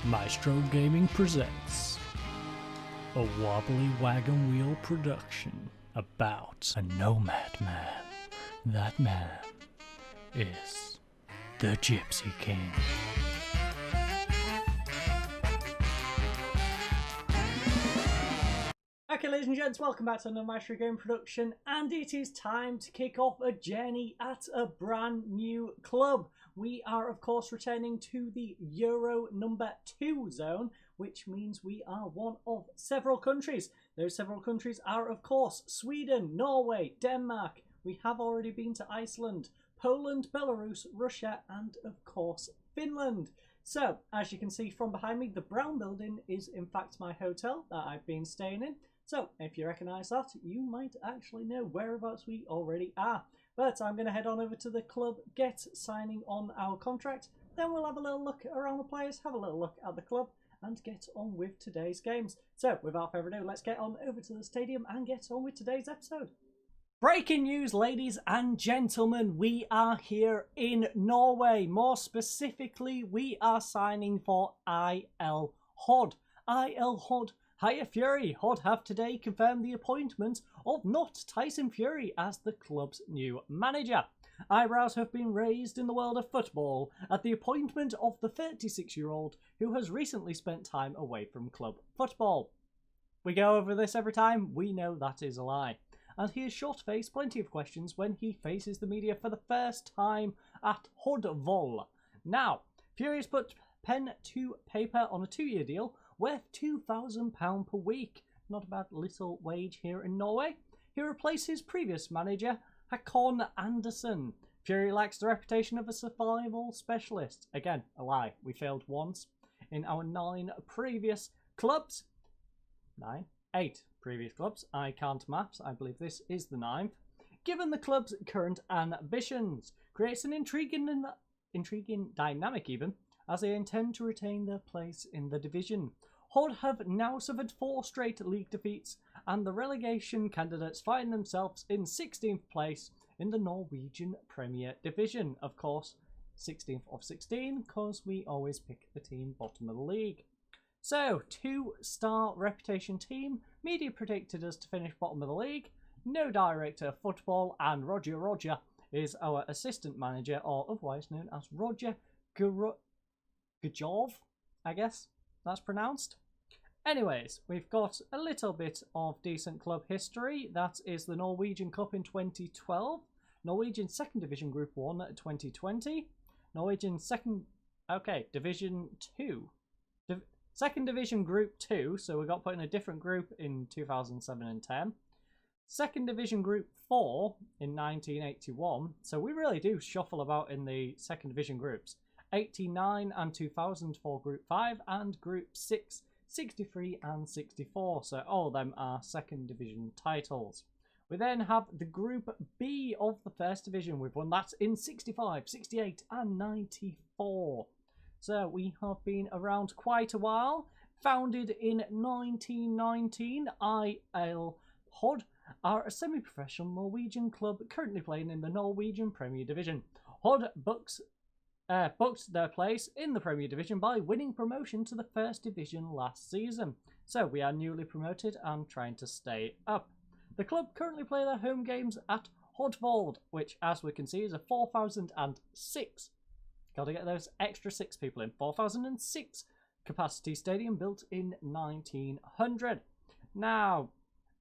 Maestro Gaming presents a wobbly wagon wheel production about a nomad man. That man is the Gypsy King. Okay, ladies and gents, welcome back to another Maestro Game production, and it is time to kick off a journey at a brand new club. We are, of course, returning to the Euro number 2 zone, which means we are one of several countries. Those several countries are, of course, Sweden, Norway, Denmark. We have already been to Iceland, Poland, Belarus, Russia, and, of course, Finland. So, as you can see from behind me, the brown building is, in fact, my hotel that I've been staying in. So, if you recognise that, you might actually know whereabouts we already are. But I'm going to head on over to the club, get signing on our contract. Then we'll have a little look around the players, have a little look at the club, and get on with today's games. So, without further ado, let's get on over to the stadium and get on with today's episode. Breaking news, ladies and gentlemen, we are here in Norway. More specifically, we are signing for IL Hod. IL Hod Higher Fury. Hod have today confirmed the appointment of not Tyson Fury as the club's new manager. Eyebrows have been raised in the world of football at the appointment of the 36-year-old who has recently spent time away from club football. We go over this every time, we know that is a lie. And he has short-faced plenty of questions when he faces the media for the first time at Hodvoll. Now, Fury has put pen to paper on a 2-year deal worth £2,000 per week. Not a bad little wage here in Norway. He replaces previous manager Hakon Andersen. Fury lacks the reputation of a survival specialist. Again, a lie. We failed once in our 9 previous clubs. 8 previous clubs. I can't maths. I believe this is the 9th. Given the club's current ambitions, creates an intriguing dynamic even, as they intend to retain their place in the division. Hod have now suffered 4 straight league defeats, and the relegation candidates find themselves in 16th place in the Norwegian Premier Division. Of course, 16th of 16, because we always pick the team bottom of the league. So, 2-star reputation team, media predicted us to finish bottom of the league, no director of football, and Roger is our assistant manager, or otherwise known as Roger Gajov, I guess that's pronounced. Anyways, we've got a little bit of decent club history. That is the Norwegian Cup in 2012, Norwegian 2nd Division Group 1 2020, Norwegian Division 2. 2nd Division Group 2, so we got put in a different group in 2007 and 10. 2nd Division Group 4 in 1981, so we really do shuffle about in the 2nd Division groups. 89 and 2000 for Group 5 and Group 6, 63 and 64. So all of them are 2nd Division titles. We then have the Group B of the 1st Division. We've won that in 65, 68 and 94. So we have been around quite a while. Founded in 1919, IL Hod are a semi-professional Norwegian club currently playing in the Norwegian Premier Division. Hod booked their place in the Premier Division by winning promotion to the 1st Division last season. So we are newly promoted and trying to stay up. The club currently play their home games at Hodvold, which as we can see is a 4,006. Got to get those extra 6 people in. 4,006 capacity stadium built in 1900. Now,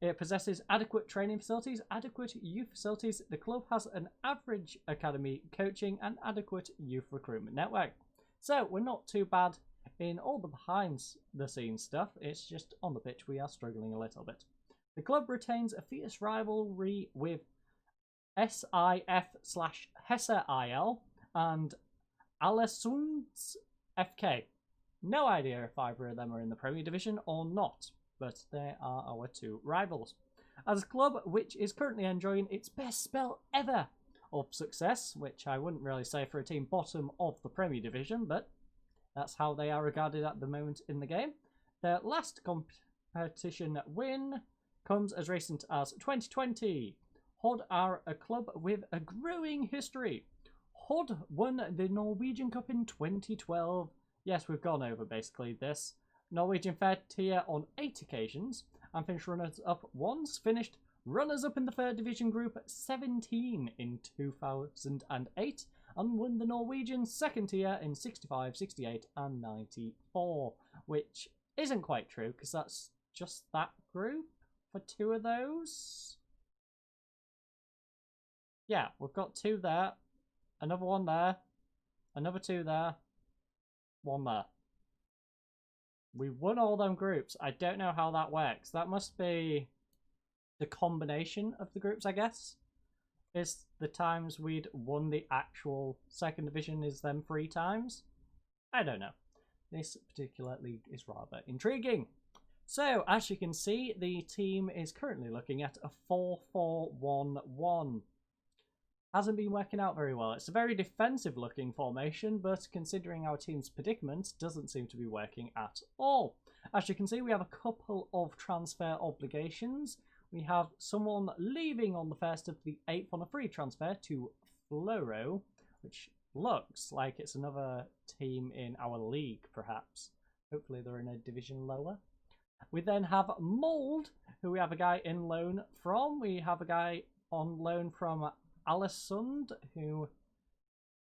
it possesses adequate training facilities, adequate youth facilities. The club has an average academy coaching and adequate youth recruitment network. So we're not too bad in all the behind the scenes stuff. It's just on the pitch we are struggling a little bit. The club retains a fierce rivalry with SIF/Hesse IL and Alessunds FK. No idea if either of them are in the Premier Division or not, but they are our 2 rivals. As a club which is currently enjoying its best spell ever of success, which I wouldn't really say for a team bottom of the Premier Division, but that's how they are regarded at the moment in the game. Their last competition win comes as recent as 2020. Hod are a club with a growing history. Hod won the Norwegian Cup in 2012, Yes, we've gone over basically this. Norwegian fared here on 8 occasions and finished runners-up once, finished runners-up in the 3rd Division Group 17 in 2008, and won the Norwegian 2nd tier in 65, 68 and 94, which isn't quite true because that's just that group for 2 of those. Yeah, we've got 2 there, another 1 there, another 2 there, 1 there. We won all them groups. I don't know how that works. That must be the combination of the groups, I guess. Is the times we'd won the actual 2nd division is them 3 times? I don't know. This particular league is rather intriguing. So, as you can see, the team is currently looking at a 4-4-1-1. Hasn't been working out very well. It's a very defensive looking formation, but considering our team's predicament, doesn't seem to be working at all. As you can see, we have a couple of transfer obligations. We have someone leaving on the 1st of the 8th on a free transfer to Floro, which looks like it's another team in our league, perhaps. Hopefully they're in a division lower. We then have Mould, who we have a guy in loan from. We have a guy on loan from Alessund, who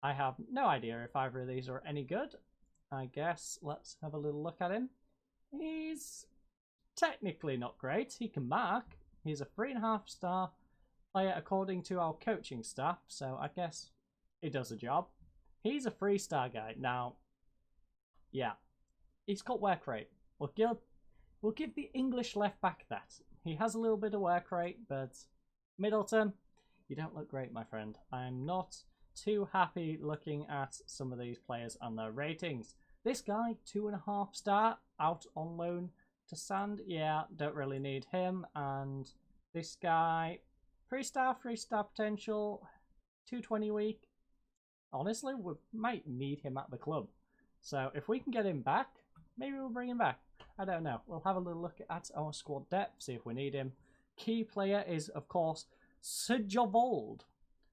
I have no idea if either of these are any good. I guess let's have a little look at him. He's technically not great. He can mark. He's a 3.5 star player according to our coaching staff, so I guess he does a job. He's a 3-star guy. Now, yeah, he's got work rate. We'll give the English left back that. He has a little bit of work rate, but Middleton, you don't look great, my friend. I'm not too happy looking at some of these players and their ratings. This guy, 2.5 star, out on loan to Sand. Yeah, don't really need him. And this guy, 3-star potential, 220 week. Honestly, we might need him at the club. So if we can get him back, maybe we'll bring him back. I don't know. We'll have a little look at our squad depth, see if we need him. Key player is, of course, Sjovold.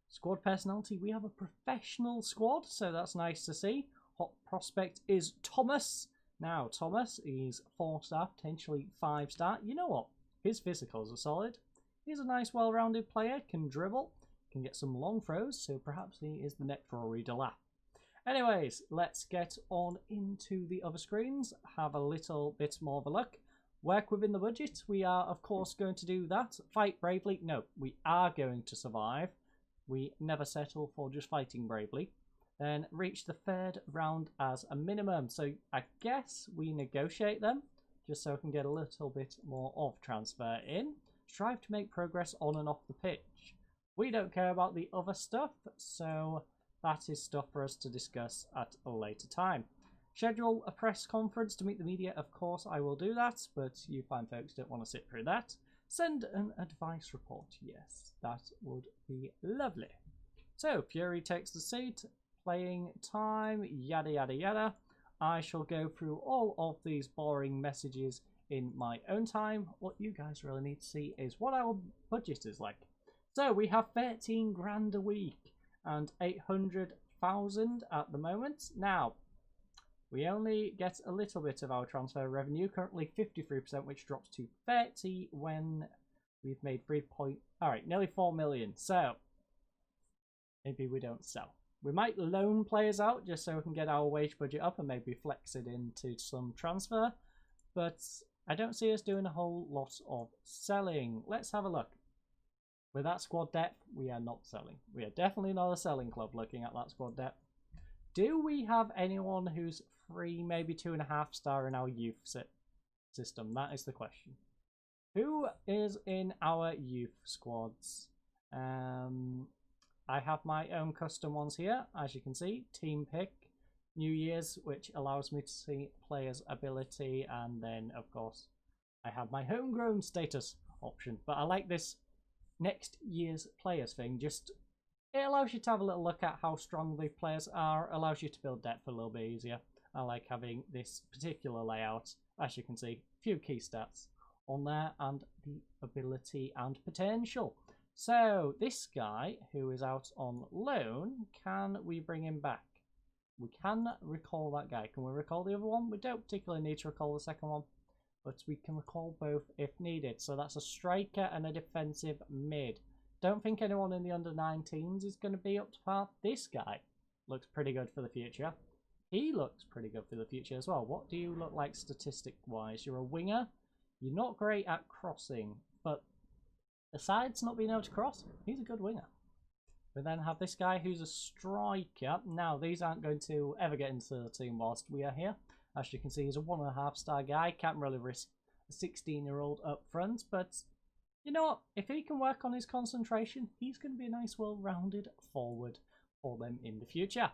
Squad personality, we have a professional squad, so that's nice to see. Hot prospect is Thomas. Now, Thomas is 4-star, potentially 5-star. You know what? His physicals are solid. He's a nice, well-rounded player, can dribble, can get some long throws, so perhaps he is the next Rory Delap. Anyways, let's get on into the other screens, have a little bit more of a look. Work within the budget, we are of course going to do that. Fight bravely, no, we are going to survive. We never settle for just fighting bravely. Then reach the 3rd round as a minimum. So I guess we negotiate them, just so I can get a little bit more of transfer in. Strive to make progress on and off the pitch. We don't care about the other stuff, so that is stuff for us to discuss at a later time. Schedule a press conference to meet the media. Of course, I will do that, but you fine folks don't want to sit through that. Send an advice report. Yes, that would be lovely. So, Fury takes the seat. Playing time, yada yada yada. I shall go through all of these boring messages in my own time. What you guys really need to see is what our budget is like. So, we have 13 grand a week and 800,000 at the moment. Now, we only get a little bit of our transfer revenue, currently 53%, which drops to 30 when we've made nearly 4 million. So maybe we don't sell. We might loan players out just so we can get our wage budget up and maybe flex it into some transfer. But I don't see us doing a whole lot of selling. Let's have a look. With that squad depth, we are not selling. We are definitely not a selling club looking at that squad depth. Do we have anyone who's 3, maybe 2.5 star in our youth system? That is the question. Who is in our youth squads? I have my own custom ones here, as you can see. Team pick, New Year's, which allows me to see players' ability, and then, of course, I have my homegrown status option. But I like this next year's players thing. Just it allows you to have a little look at how strong the players are, allows you to build depth a little bit easier. I like having this particular layout. As you can see, a few key stats on there and the ability and potential. So this guy who is out on loan, can we bring him back? We can recall that guy. Can we recall the other one? We don't particularly need to recall the second one, but we can recall both if needed. So that's a striker and a defensive mid. Don't think anyone in the under-19s is going to be up to par. This guy looks pretty good for the future. He looks pretty good for the future as well. What do you look like statistic-wise? You're a winger. You're not great at crossing, but besides not being able to cross, he's a good winger. We then have this guy who's a striker. Now, these aren't going to ever get into the team whilst we are here. As you can see, he's a 1.5-star guy. Can't really risk a 16-year-old up front, but you know what? If he can work on his concentration, he's going to be a nice, well-rounded forward for them in the future.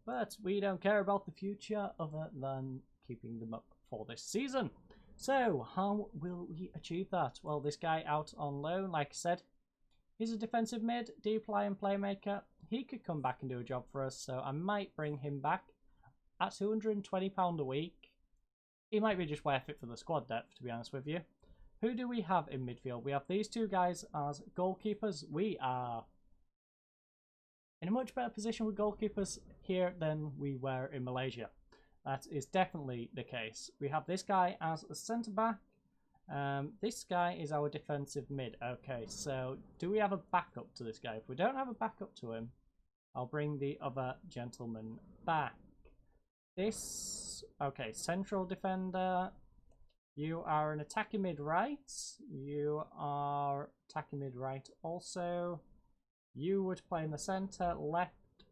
But we don't care about the future other than keeping them up for this season. So, how will we achieve that? Well, this guy out on loan, like I said, he's a defensive mid, deep line playmaker. He could come back and do a job for us, so I might bring him back at £220 a week. He might be just worth it for the squad depth, to be honest with you. Who do we have in midfield? We have these two guys as goalkeepers. We are in a much better position with goalkeepers here than we were in Malaysia. That is definitely the case. We have this guy as a centre-back. This guy is our defensive mid. Okay, so do we have a backup to this guy? If we don't have a backup to him, I'll bring the other gentleman back. This, okay, central defender. You are an attacking mid right. You are attacking mid right also. You would play in the centre, left,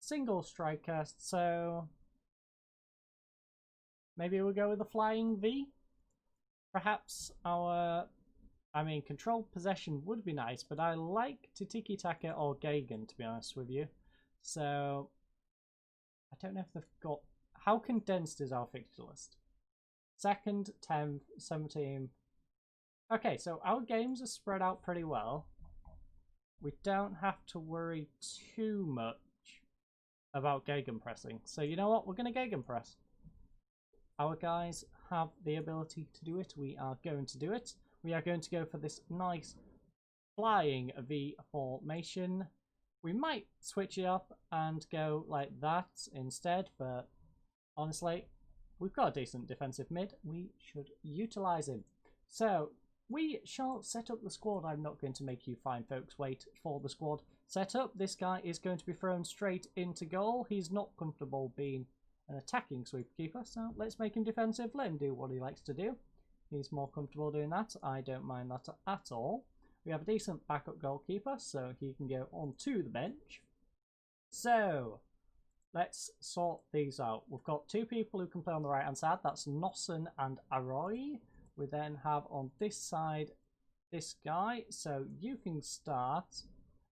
single striker. So maybe we'll go with the flying V. Perhaps controlled possession would be nice, but I like to tiki-taka or Gagan, to be honest with you. So I don't know if they've got... How condensed is our fixture list? 2nd, 10th, 17th. Okay, so our games are spread out pretty well. We don't have to worry too much about gegenpressing. So you know what? We're going to gegenpress. Our guys have the ability to do it. We are going to do it. We are going to go for this nice flying V formation. We might switch it up and go like that instead, but honestly, we've got a decent defensive mid. We should utilise him. So we shall set up the squad. I'm not going to make you fine folks wait for the squad set up. This guy is going to be thrown straight into goal. He's not comfortable being an attacking sweeper, so let's make him defensive. Let him do what he likes to do. He's more comfortable doing that. I don't mind that at all. We have a decent backup goalkeeper, so he can go onto the bench. So let's sort these out. We've got two people who can play on the right hand side. That's Nossen and Aroy. We then have on this side this guy, so you can start.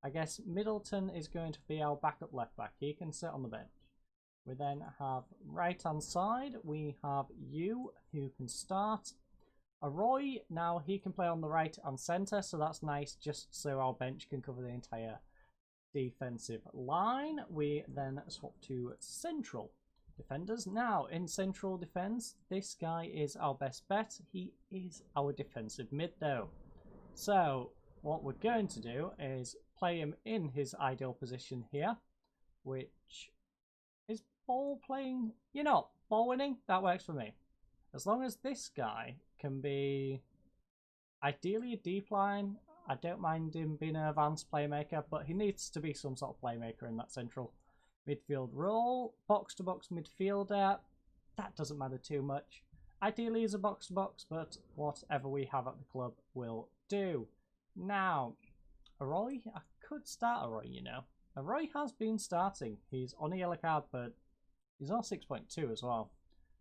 I guess Middleton is going to be our backup left back. He can sit on the bench. We then have right hand side, we have you who can start. Aroy, now he can play on the right and centre, so that's nice just so our bench can cover the entire defensive line. We then swap to central defenders. Now in central defence, this guy is our best bet. He is our defensive mid though. So what we're going to do is play him in his ideal position here, which is ball playing. You know, ball winning, that works for me. As long as this guy can be ideally a deep line, I don't mind him being an advanced playmaker, but he needs to be some sort of playmaker in that central midfield role. Box to box midfielder, that doesn't matter too much. Ideally he's a box to box, but whatever we have at the club will do. Now, Aroy, I could start Aroy, you know. Aroy has been starting. He's on a yellow card, but he's on 6.2 as well.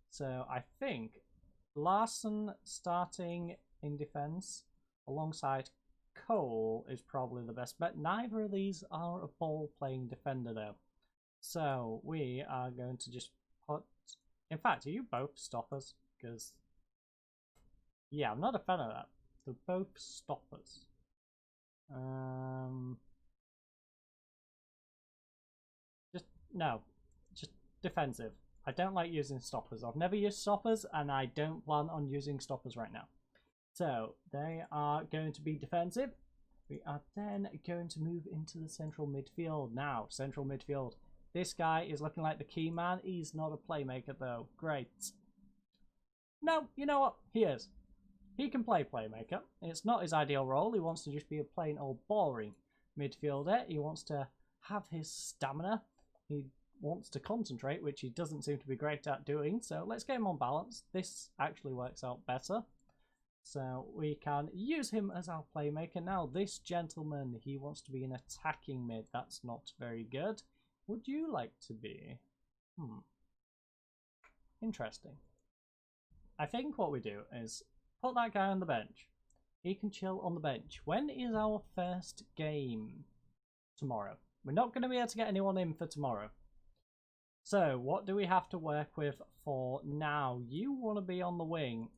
So I think Larson starting in defence alongside Cole is probably the best bet. Neither of these are a ball-playing defender though. So we are going to just put... In fact, are you both stoppers? Because, yeah, I'm not a fan of that. They're both stoppers. Just defensive. I don't like using stoppers. I've never used stoppers, and I don't plan on using stoppers right now. So they are going to be defensive. We are then going to move into the central midfield. Now, central midfield. This guy is looking like the key man. He's not a playmaker though. Great. No, you know what? He is. He can play playmaker. It's not his ideal role. He wants to just be a plain old boring midfielder. He wants to have his stamina. He wants to concentrate, which he doesn't seem to be great at doing. So let's get him on balance. This actually works out better. So we can use him as our playmaker. Now this gentleman, he wants to be an attacking mid. That's not very good. Would you like to be? Interesting. I think what we do is put that guy on the bench. He can chill on the bench. When is our first game? Tomorrow. We're not going to be able to get anyone in for tomorrow. So what do we have to work with for now? You want to be on the wing.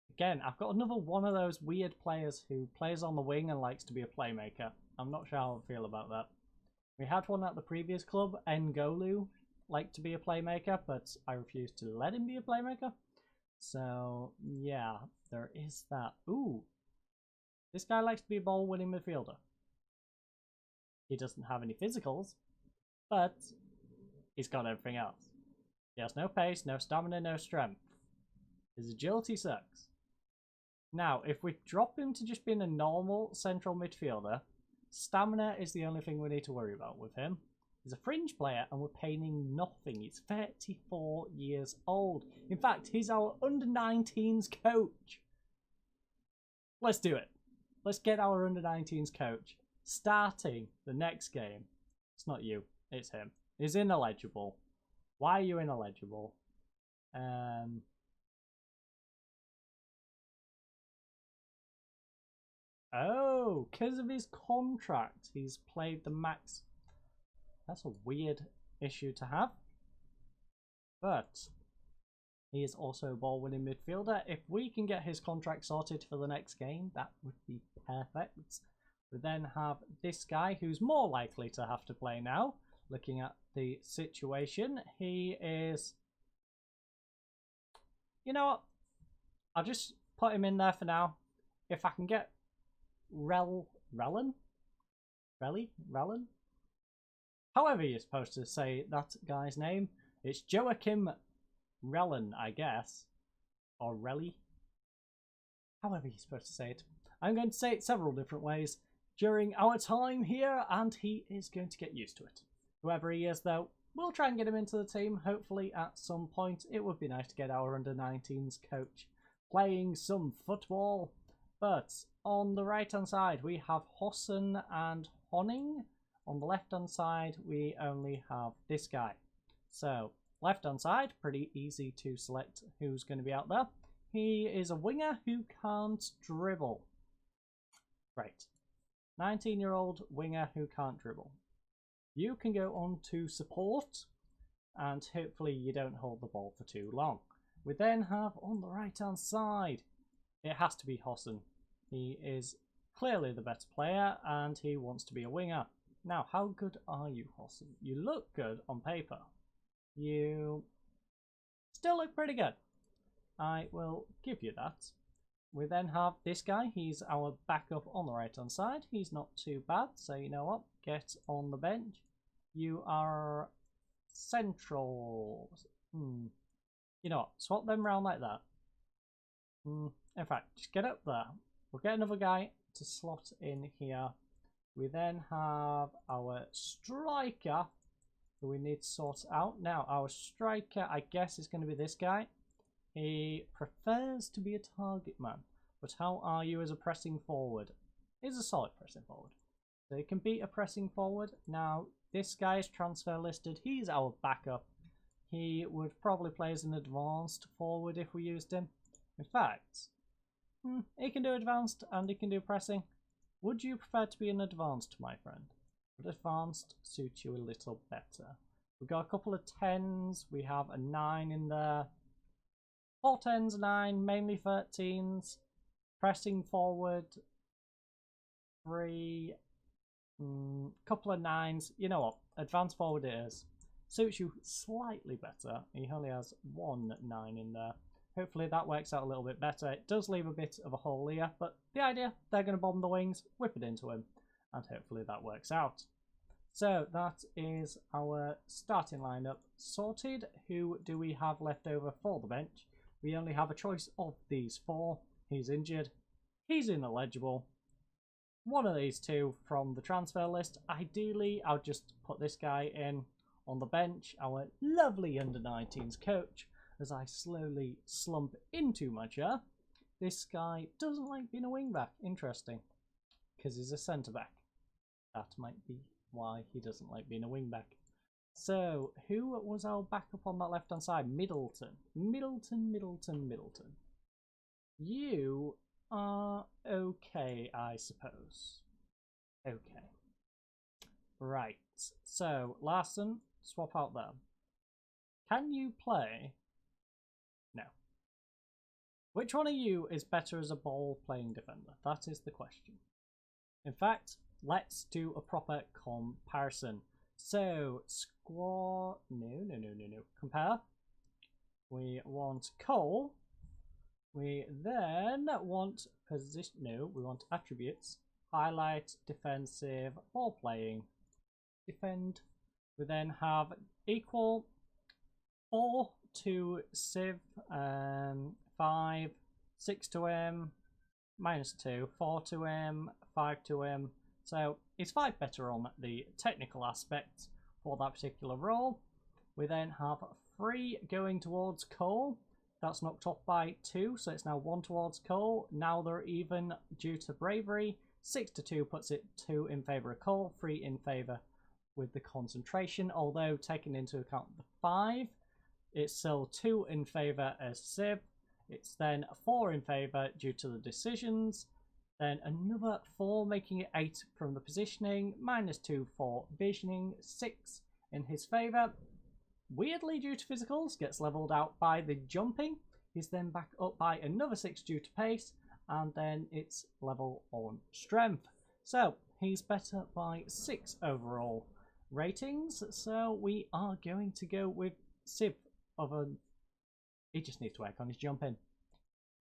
Again, I've got another one of those weird players who plays on the wing and likes to be a playmaker. I'm not sure how I feel about that. We had one at the previous club, N'Golu, liked to be a playmaker, but I refused to let him be a playmaker. So, yeah, there is that. Ooh, this guy likes to be a ball-winning midfielder. He doesn't have any physicals, but he's got everything else. He has no pace, no stamina, no strength. His agility sucks. Now, if we drop him to just being a normal central midfielder, stamina is the only thing we need to worry about with him. He's a fringe player and we're paying him nothing. He's 34 years old. In fact, he's our under-19s coach. Let's do it. Let's get our under-19s coach starting the next game. It's not you, it's him. He's ineligible. Why are you ineligible? Oh, because of his contract, he's played the max. That's a weird issue to have. But he is also a ball-winning midfielder. If we can get his contract sorted for the next game, that would be perfect. We then have this guy who's more likely to have to play now. Looking at the situation, he is... You know what? I'll just put him in there for now. If I can get Rellan? However you're supposed to say that guy's name. It's Joachim Rellan, I guess. Or Relly. However you're supposed to say it. I'm going to say it several different ways during our time here, and he is going to get used to it. Whoever he is, though, we'll try and get him into the team, hopefully at some point. It would be nice to get our under-19s coach playing some football. But on the right-hand side, we have Hosson and Honning. On the left-hand side, we only have this guy. So, left-hand side, pretty easy to select who's going to be out there. He is a winger who can't dribble. Right. 19-year-old winger who can't dribble. You can go on to support, and hopefully you don't hold the ball for too long. We then have on the right-hand side, it has to be Hosson. He is clearly the better player, and he wants to be a winger. Now, how good are you, Hosson? You look good on paper. You still look pretty good. I will give you that. We then have this guy. He's our backup on the right-hand side. He's not too bad, so you know what? Get on the bench. You are central. You know what? Swap them around like that. In fact, just get up there. We'll get another guy to slot in here. We then have our striker who we need to sort out. Now, our striker, I guess, is going to be this guy. He prefers to be a target man. But how are you as a pressing forward? He's a solid pressing forward. So he can be a pressing forward. Now, this guy is transfer listed. He's our backup. He would probably play as an advanced forward if we used him. In fact, he can do advanced and he can do pressing. Would you prefer to be an advanced, my friend? Would advanced suit you a little better? We've got a couple of 10s. We have a 9 in there. 4 10s, 9, mainly 13s. Pressing forward. 3. Couple of 9s. You know what? Advanced forward it is. Suits you slightly better. He only has 1 9 in there. Hopefully that works out a little bit better. It does leave a bit of a hole here, but the idea, they're going to bomb the wings, whip it into him, and hopefully that works out. So that is our starting lineup sorted. Who do we have left over for the bench? We only have a choice of these four. He's injured. He's ineligible. One of these two from the transfer list. Ideally, I'll just put this guy in on the bench, our lovely under-19s coach, as I slowly slump into my chair. This guy doesn't like being a wing-back. Interesting. Because he's a centre-back. That might be why he doesn't like being a wing-back. So, who was our backup on that left-hand side? Middleton. Middleton. You are okay, I suppose. Okay. Right. So, Larson, swap out there. Can you play? No. Which one of you is better as a ball-playing defender? That is the question. In fact, let's do a proper comparison. So, squad... No. Compare. We want Cole. We then want position... No, we want attributes. Highlight, defensive, ball playing, defend. We then have equal 4 to Civ, 5, 6 to M, -2, 4 to M, 5 to M. So it's 5 better on the technical aspect for that particular role. We then have 3 going towards Cole. That's knocked off by 2, so it's now 1 towards Cole. Now they're even due to bravery. 6 to 2 puts it 2 in favour of Cole, 3 in favour with the concentration. Although taking into account the 5, it's still 2 in favour as Civ. It's then 4 in favour due to the decisions. Then another 4, making it 8 from the positioning. -2 for visioning, 6 in his favour. Weirdly, due to physicals, gets levelled out by the jumping. He's then back up by another 6 due to pace, and then it's level on strength. So he's better by 6 overall ratings. So we are going to go with Civ. He just needs to work on his jumping.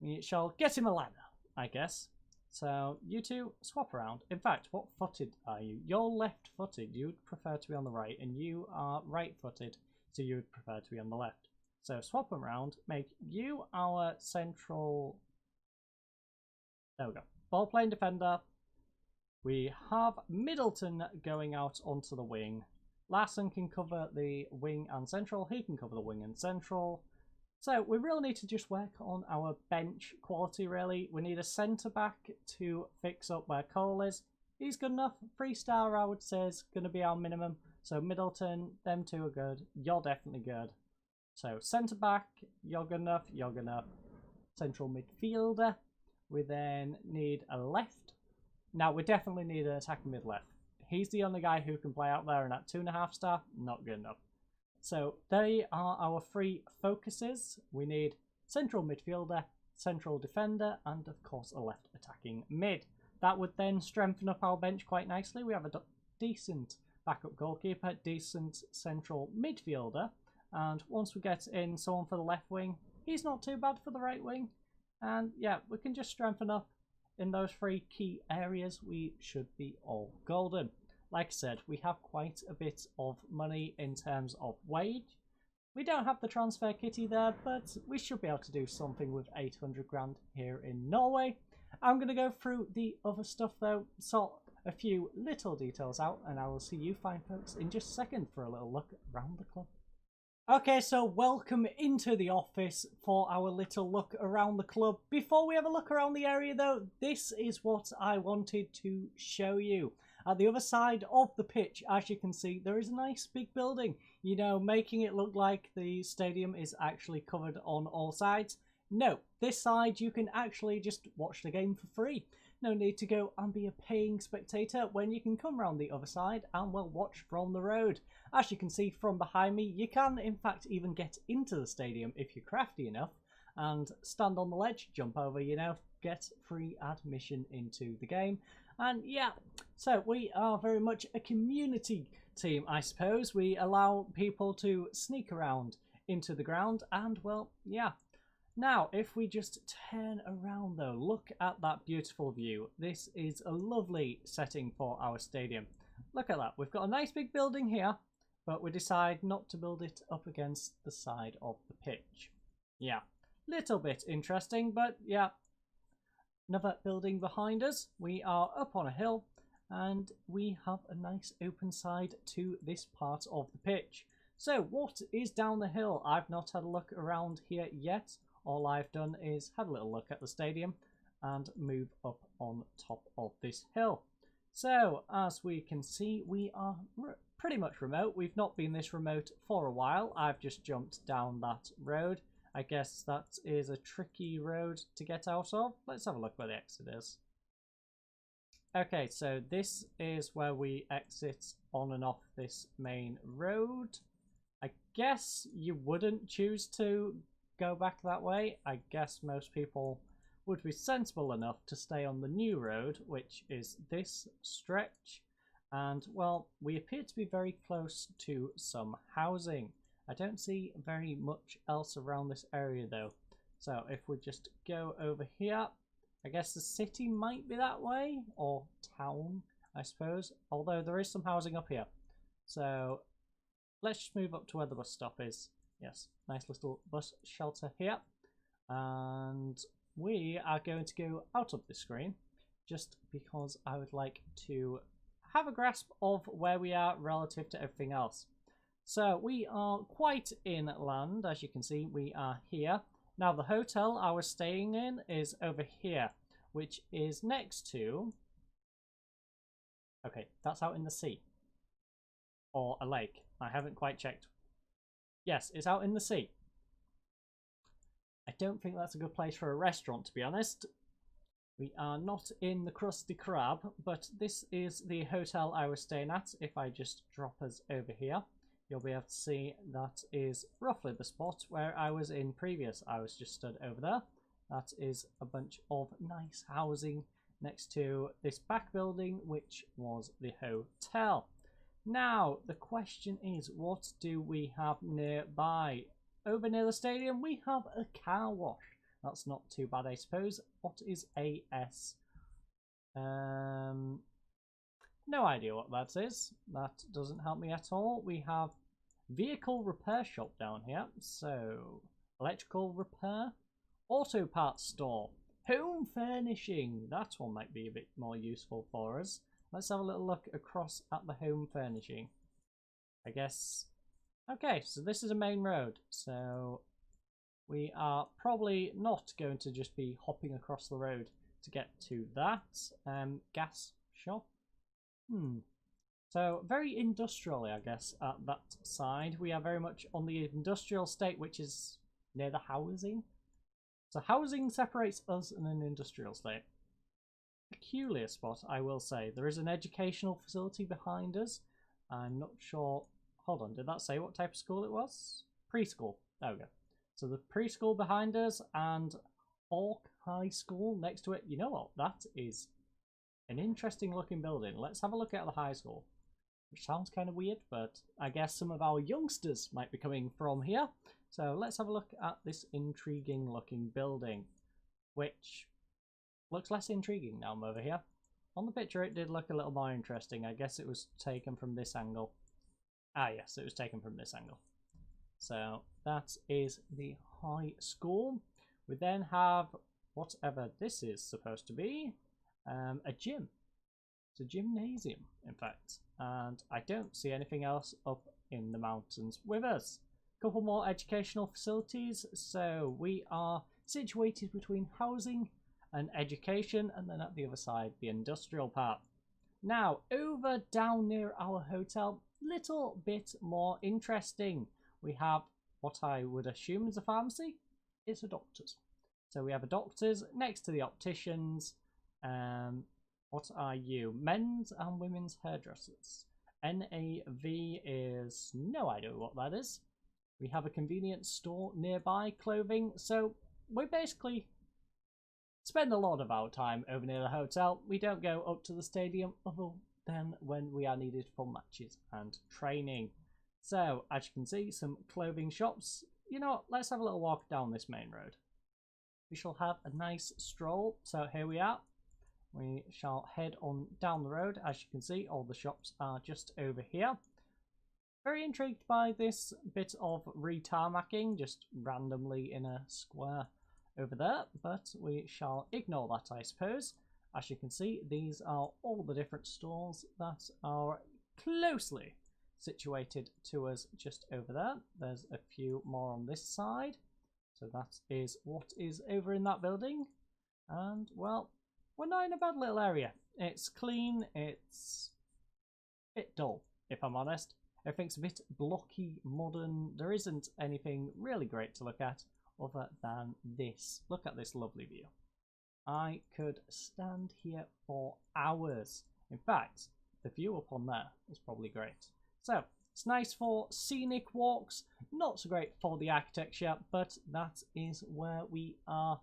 We shall get him a ladder, I guess. So you two swap around. In fact, what footed are you? You're left-footed. You'd prefer to be on the right, and you are right-footed. So you would prefer to be on the left. So swap them around, make you our central... There we go. Ball playing defender. We have Middleton going out onto the wing. Larson can cover the wing and central. He can cover the wing and central. So we really need to just work on our bench quality, really. We need a centre-back to fix up where Cole is. He's good enough. 3-star, I would say, is going to be our minimum. So Middleton, them two are good. You're definitely good. So centre-back, you're good enough. You're good enough. Central midfielder. We then need a left. Now, we definitely need an attacking mid-left. He's the only guy who can play out there, and at 2.5-star, not good enough. So they are our 3 focuses. We need central midfielder, central defender, and of course a left attacking mid. That would then strengthen up our bench quite nicely. We have a decent backup goalkeeper, decent central midfielder, and once we get in someone for the left wing, he's not too bad for the right wing. And yeah, we can just strengthen up in those 3 key areas. We should be all golden. Like I said, we have quite a bit of money in terms of wage. We don't have the transfer kitty there, but we should be able to do something with 800 grand here in Norway. I'm going to go through the other stuff though, sort a few little details out, and I will see you fine folks in just a second for a little look around the club. Okay, so welcome into the office for our little look around the club. Before we have a look around the area though, this is what I wanted to show you. At the other side of the pitch, as you can see, there is a nice big building, you know, making it look like the stadium is actually covered on all sides. No, this side you can actually just watch the game for free. No need to go and be a paying spectator when you can come round the other side and well watch from the road. As you can see from behind me, you can in fact even get into the stadium if you're crafty enough and stand on the ledge, jump over, you know, get free admission into the game. And yeah, so we are very much a community team, I suppose. We allow people to sneak around into the ground and well, yeah. Now, if we just turn around though, look at that beautiful view. This is a lovely setting for our stadium. look at that. We've got a nice big building here, but we decide not to build it up against the side of the pitch. Yeah, little bit interesting, but yeah. Another building behind us. We are up on a hill, and we have a nice open side to this part of the pitch. So what is down the hill? I've not had a look around here yet. All I've done is had a little look at the stadium and move up on top of this hill. So as we can see, we are pretty much remote. We've not been this remote for a while. I've just jumped down that road. I guess that is a tricky road to get out of. Let's have a look where the exit is. Okay, so this is where we exit on and off this main road. I guess you wouldn't choose to go back that way. I guess most people would be sensible enough to stay on the new road, which is this stretch. And, well, we appear to be very close to some housing. I don't see very much else around this area, though. So if we just go over here, I guess the city might be that way, or town, I suppose. Although there is some housing up here. So let's just move up to where the bus stop is. Yes, nice little bus shelter here. And we are going to go out of the screen just because I would like to have a grasp of where we are relative to everything else. So we are quite inland, as you can see. We are here. Now the hotel I was staying in is over here, which is next to... Okay, that's out in the sea. Or a lake. I haven't quite checked. Yes, it's out in the sea. I don't think that's a good place for a restaurant, to be honest. We are not in the Krusty Krab, but this is the hotel I was staying at. If I just drop us over here, you'll be able to see that is roughly the spot where I was in previous. I was just stood over there. That is a bunch of nice housing next to this back building, which was the hotel. Now, the question is, what do we have nearby? Over near the stadium, we have a car wash. That's not too bad, I suppose. What is AS? No idea what that is. That doesn't help me at all. We have vehicle repair shop down here. So, electrical repair, auto parts store, home furnishing. That one might be a bit more useful for us. Let's have a little look across at the home furnishing. I guess... Okay, so this is a main road. So we are probably not going to just be hopping across the road to get to that. Gas shop. So very industrially, I guess, at that side. We are very much on the industrial estate, which is near the housing. So housing separates us and an industrial estate. Peculiar spot, I will say. There is an educational facility behind us. I'm not sure... Hold on, did that say what type of school it was? Preschool. There we go. So the preschool behind us and Hawk High School next to it. You know what? That is an interesting looking building. Let's have a look at the high school. Which sounds kind of weird, but I guess some of our youngsters might be coming from here. So let's have a look at this intriguing looking building, which looks less intriguing now I'm over here. On the picture it did look a little more interesting. I guess it was taken from this angle. Ah, yes, it was taken from this angle. So that is the high school. We then have whatever this is supposed to be, a gym. It's a gymnasium, in fact. And I don't see anything else up in the mountains with us. A couple more educational facilities. So we are situated between housing and education, and then at the other side, the industrial part. Now, over down near our hotel, little bit more interesting. We have what I would assume is a pharmacy. It's a doctor's. So we have a doctor's next to the opticians. What are you? Men's and women's hairdressers. NAV is no idea what that is. We have a convenience store nearby, clothing. So we basically spend a lot of our time over near the hotel. We don't go up to the stadium other than when we are needed for matches and training. So, as you can see, some clothing shops. You know what, let's have a little walk down this main road. We shall have a nice stroll. So here we are. we shall head on down the road. As you can see, all the shops are just over here. Very intrigued by this bit of retarmacking, just randomly in a square over there, but we shall ignore that, I suppose. As you can see, these are all the different stores that are closely situated to us just over there. There's a few more on this side, so that is what is over in that building. And, well, we're not in a bad little area. It's clean, it's a bit dull, if I'm honest. Everything's a bit blocky, modern. There isn't anything really great to look at other than this. Look at this lovely view. I could stand here for hours. In fact, the view up on there is probably great. So, it's nice for scenic walks, not so great for the architecture, but that is where we are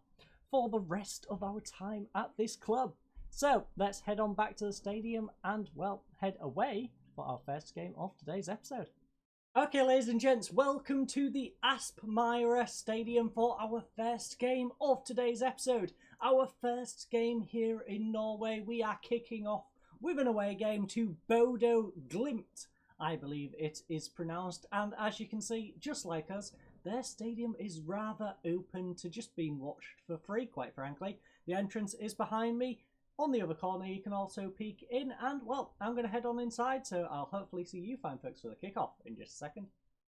for the rest of our time at this club. So, let's head on back to the stadium and, well, head away for our first game of today's episode. Okay, ladies and gents, welcome to the Aspmyra Stadium for our first game of today's episode. Our first game here in Norway. We are kicking off with an away game to Bodo Glimt, I believe it is pronounced. And as you can see, just like us, their stadium is rather open to just being watched for free, quite frankly. The entrance is behind me. On the other corner, you can also peek in, and, well, I'm going to head on inside, so I'll hopefully see you fine folks for the kickoff in just a second.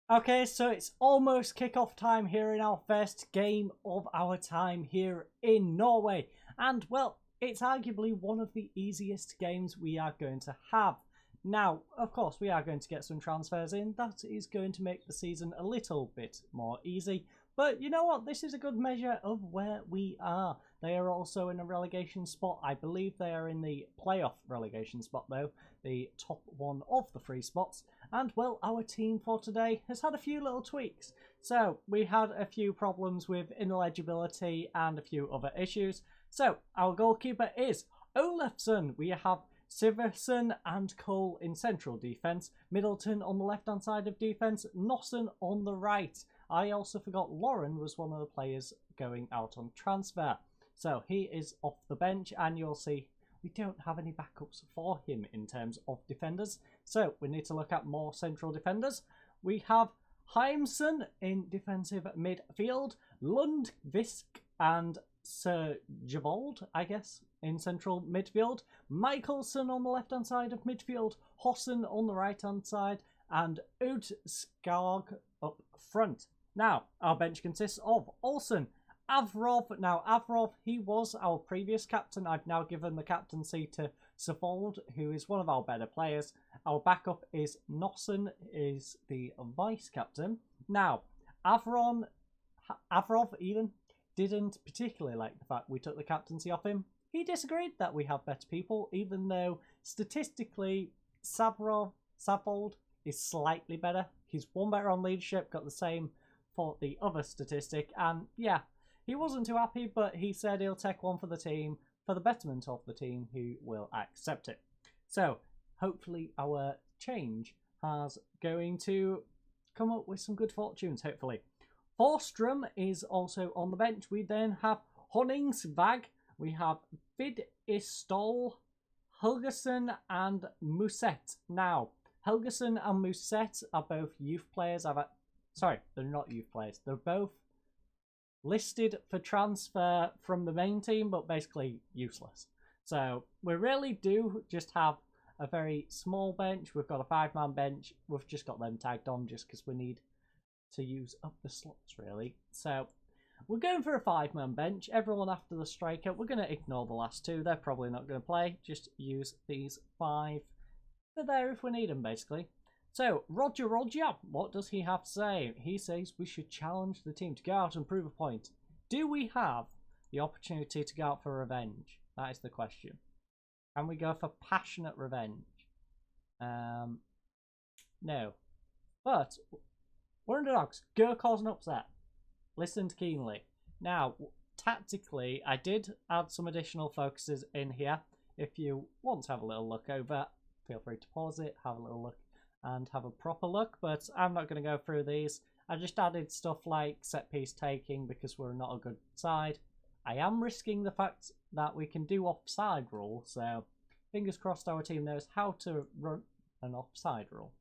Okay, so it's almost kickoff time here in our first game of our time here in Norway. And, well, it's arguably one of the easiest games we are going to have. Now, of course, we are going to get some transfers in. That is going to make the season a little bit more easy. But you know what? This is a good measure of where we are. They are also in a relegation spot. I believe they are in the playoff relegation spot, though. The top one of the 3 spots. And, well, our team for today has had a few little tweaks. So, we had a few problems with ineligibility and a few other issues. So, our goalkeeper is Olafsson. We have Siversen and Cole in central defence. Middleton on the left-hand side of defence. Nossen on the right. I also forgot Lauren was one of the players going out on transfer. So he is off the bench, and you'll see we don't have any backups for him in terms of defenders. So we need to look at more central defenders. We have Heimson in defensive midfield, Lundqvist and Sir Javold, I guess, in central midfield, Michelson on the left-hand side of midfield, Hossen on the right-hand side, and Udskarg up front. Now, our bench consists of Olsen, Avrov. Now, Avrov, he was our previous captain. I've now given the captaincy to Savold, who is one of our better players. Our backup is Nossen, is the vice-captain. Now, Avrov even didn't particularly like the fact we took the captaincy off him. He disagreed that we have better people, even though statistically Savold is slightly better. He's one better on leadership, got the same for the other statistic, and yeah, he wasn't too happy, but he said he'll take one for the team, for the betterment of the team, who will accept it. So, hopefully our change has going to come up with some good fortunes, hopefully. Forstrom is also on the bench. We then have Honningsvag, we have Vidistol, Helgeson and Muset. Now, Helgeson and Muset are both youth players. Sorry, they're not youth players. They're both listed for transfer from the main team, but basically useless. So we really do just have a very small bench. We've got a 5-man bench. We've just got them tagged on just because we need to use up the slots, really. So we're going for a 5-man bench. Everyone after the striker. We're going to ignore the last 2. They're probably not going to play. Just use these 5. They're there if we need them, basically. So, Roger, what does he have to say? He says we should challenge the team to go out and prove a point. Do we have the opportunity to go out for revenge? That is the question. Can we go for passionate revenge? No. But, we're underdogs. Go cause an upset. Listen keenly. Now, tactically, I did add some additional focuses in here. If you want to have a little look over, feel free to pause it, have a little look, and have a proper look, but I'm not going to go through these. I just added stuff like set piece taking because we're not a good side. I am risking the fact that we can do offside rule, so fingers crossed our team knows how to run an offside rule.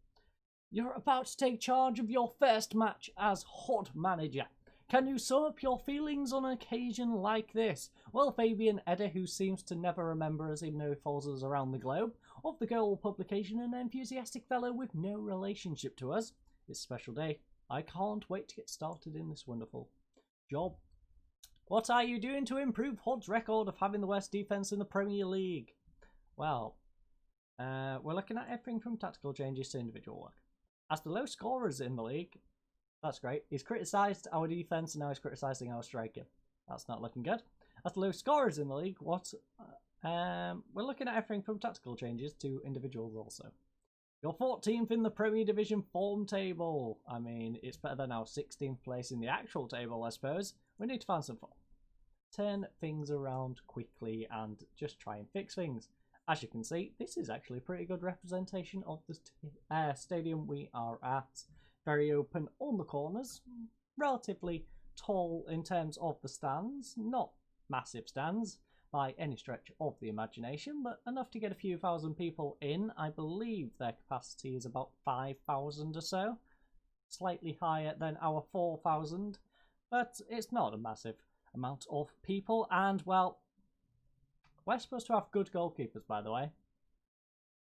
You're about to take charge of your first match as HUD manager. Can you sum up your feelings on an occasion like this? Well, Fabian Eder, who seems to never remember us even though he follows us around the globe, of the Goal publication, an enthusiastic fellow with no relationship to us. It's a special day. I can't wait to get started in this wonderful job. What are you doing to improve HUD's record of having the worst defence in the Premier League? Well, we're looking at everything from tactical changes to individual work. As the low scorers in the league, that's great. He's criticised our defence and now he's criticising our striker. That's not looking good. As the low scorers in the league, we're looking at everything from tactical changes to individuals also. You're 14th in the Premier Division form table. I mean, it's better than our 16th place in the actual table, I suppose. We need to find some form. Turn things around quickly and just try and fix things. As you can see, this is actually a pretty good representation of the stadium we are at. Very open on the corners, relatively tall in terms of the stands, not massive stands by any stretch of the imagination, but enough to get a few thousand people in. I believe their capacity is about 5,000 or so, slightly higher than our 4,000, but it's not a massive amount of people. And well, we're supposed to have good goalkeepers, by the way.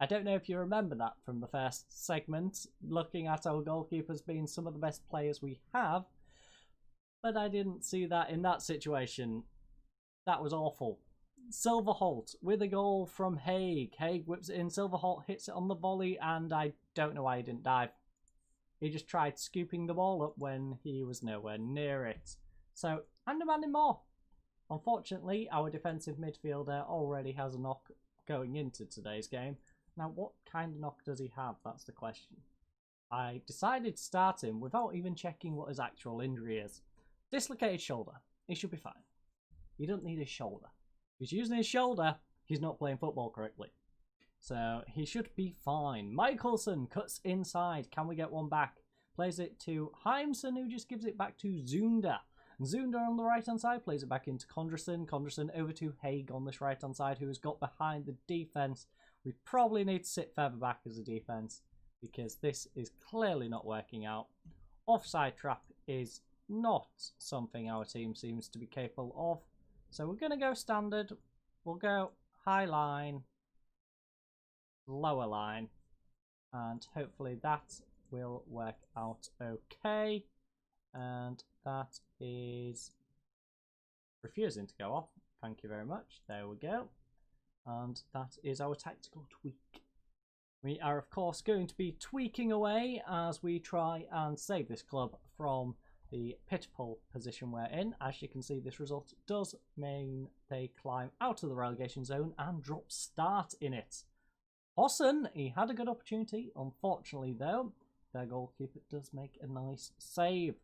I don't know if you remember that from the first segment, looking at our goalkeepers being some of the best players we have, but I didn't see that in that situation. That was awful. Silverholt with a goal from Haig. Haig whips it in, Silverholt hits it on the volley, and I don't know why he didn't dive. He just tried scooping the ball up when he was nowhere near it. So, I'm demanding more. Unfortunately, our defensive midfielder already has a knock going into today's game. Now, what kind of knock does he have? That's the question. I decided to start him without even checking what his actual injury is. Dislocated shoulder. He should be fine. He doesn't need his shoulder. If he's using his shoulder, he's not playing football correctly. So, he should be fine. Michelson cuts inside. Can we get one back? Plays it to Heimson, who just gives it back to Zunda. Zunda on the right-hand side plays it back into Kondrason. Kondrason over to Haig on this right-hand side, who has got behind the defence. We probably need to sit further back as a defence because this is clearly not working out. Offside trap is not something our team seems to be capable of. So we're going to go standard. We'll go high line, lower line, and hopefully that will work out okay. And that is refusing to go off. Thank you very much. There we go. And that is our tactical tweak. We are, of course, going to be tweaking away as we try and save this club from the pitiful position we're in. As you can see, this result does mean they climb out of the relegation zone and drop start in it. Hossen, he had a good opportunity. Unfortunately, though, their goalkeeper does make a nice save.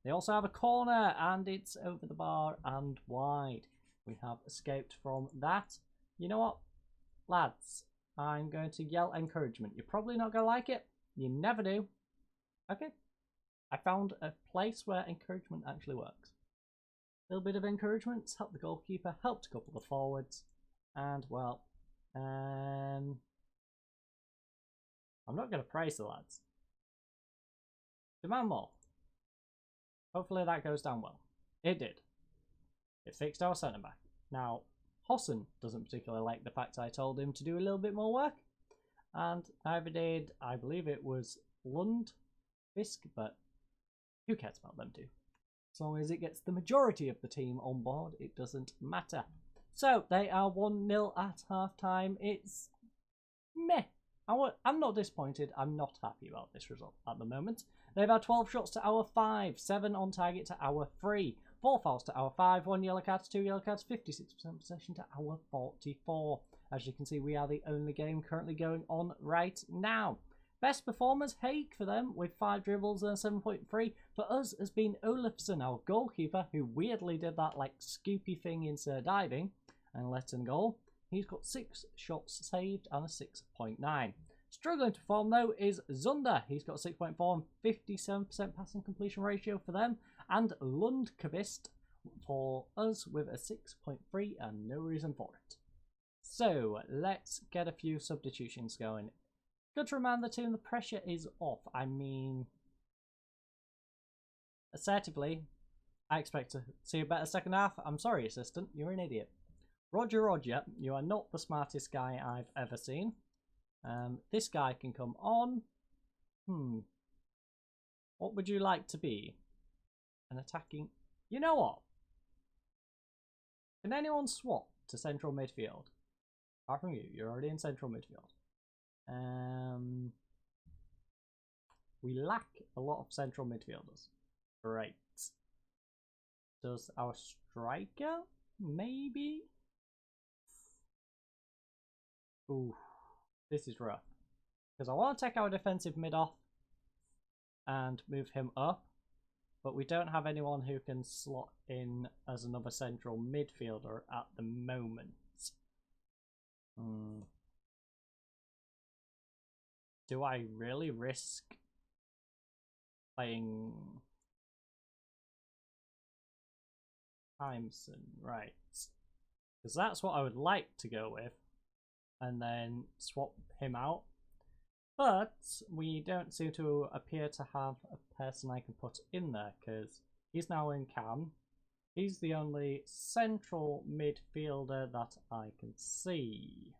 They also have a corner, and it's over the bar and wide. We have escaped from that. You know what, lads? I'm going to yell encouragement. You're probably not going to like it. You never do. Okay. I found a place where encouragement actually works. A little bit of encouragement helped the goalkeeper, helped a couple of forwards, and well, I'm not going to praise the lads. Demand more. Hopefully that goes down well. It did. It fixed our centre back. Now, Hossen doesn't particularly like the fact I told him to do a little bit more work, and neither did, I believe it was Lundfisk, but who cares about them two? As long as it gets the majority of the team on board, it doesn't matter. So, they are 1-0 at half-time. It's meh. I'm not disappointed. I'm not happy about this result at the moment. They've had 12 shots to our 5, 7 on target to our 3, 4 fouls to our 5, 1 yellow card to 2 yellow cards, 56% possession to our 44. As you can see, we are the only game currently going on right now. Best performers, Haig for them with 5 dribbles and a 7.3. For us has been Olafsson, our goalkeeper, who weirdly did that like scoopy thing in Sir Diving and let in goal. He's got 6 shots saved and a 6.9. Struggling to perform though is Zunda. He's got 6.4 and 57% passing completion ratio for them. And Lundqvist, for us with a 6.3 and no reason for it. So let's get a few substitutions going. Good to remind the team the pressure is off. I mean, assertively, I expect to see a better second half. I'm sorry, assistant, you're an idiot. Roger, you are not the smartest guy I've ever seen. This guy can come on. What would you like to be? An attacking... You know what? Can anyone swap to central midfield? Apart from you, you're already in central midfield. We lack a lot of central midfielders. Great. Does our striker? Maybe? Ooh, this is rough. Because I want to take our defensive mid off and move him up. But we don't have anyone who can slot in as another central midfielder at the moment. Do I really risk playing Timeson? Right. Because that's what I would like to go with. And then swap him out. But we don't seem to appear to have a person I can put in there because he's now in Cam. He's the only central midfielder that I can see.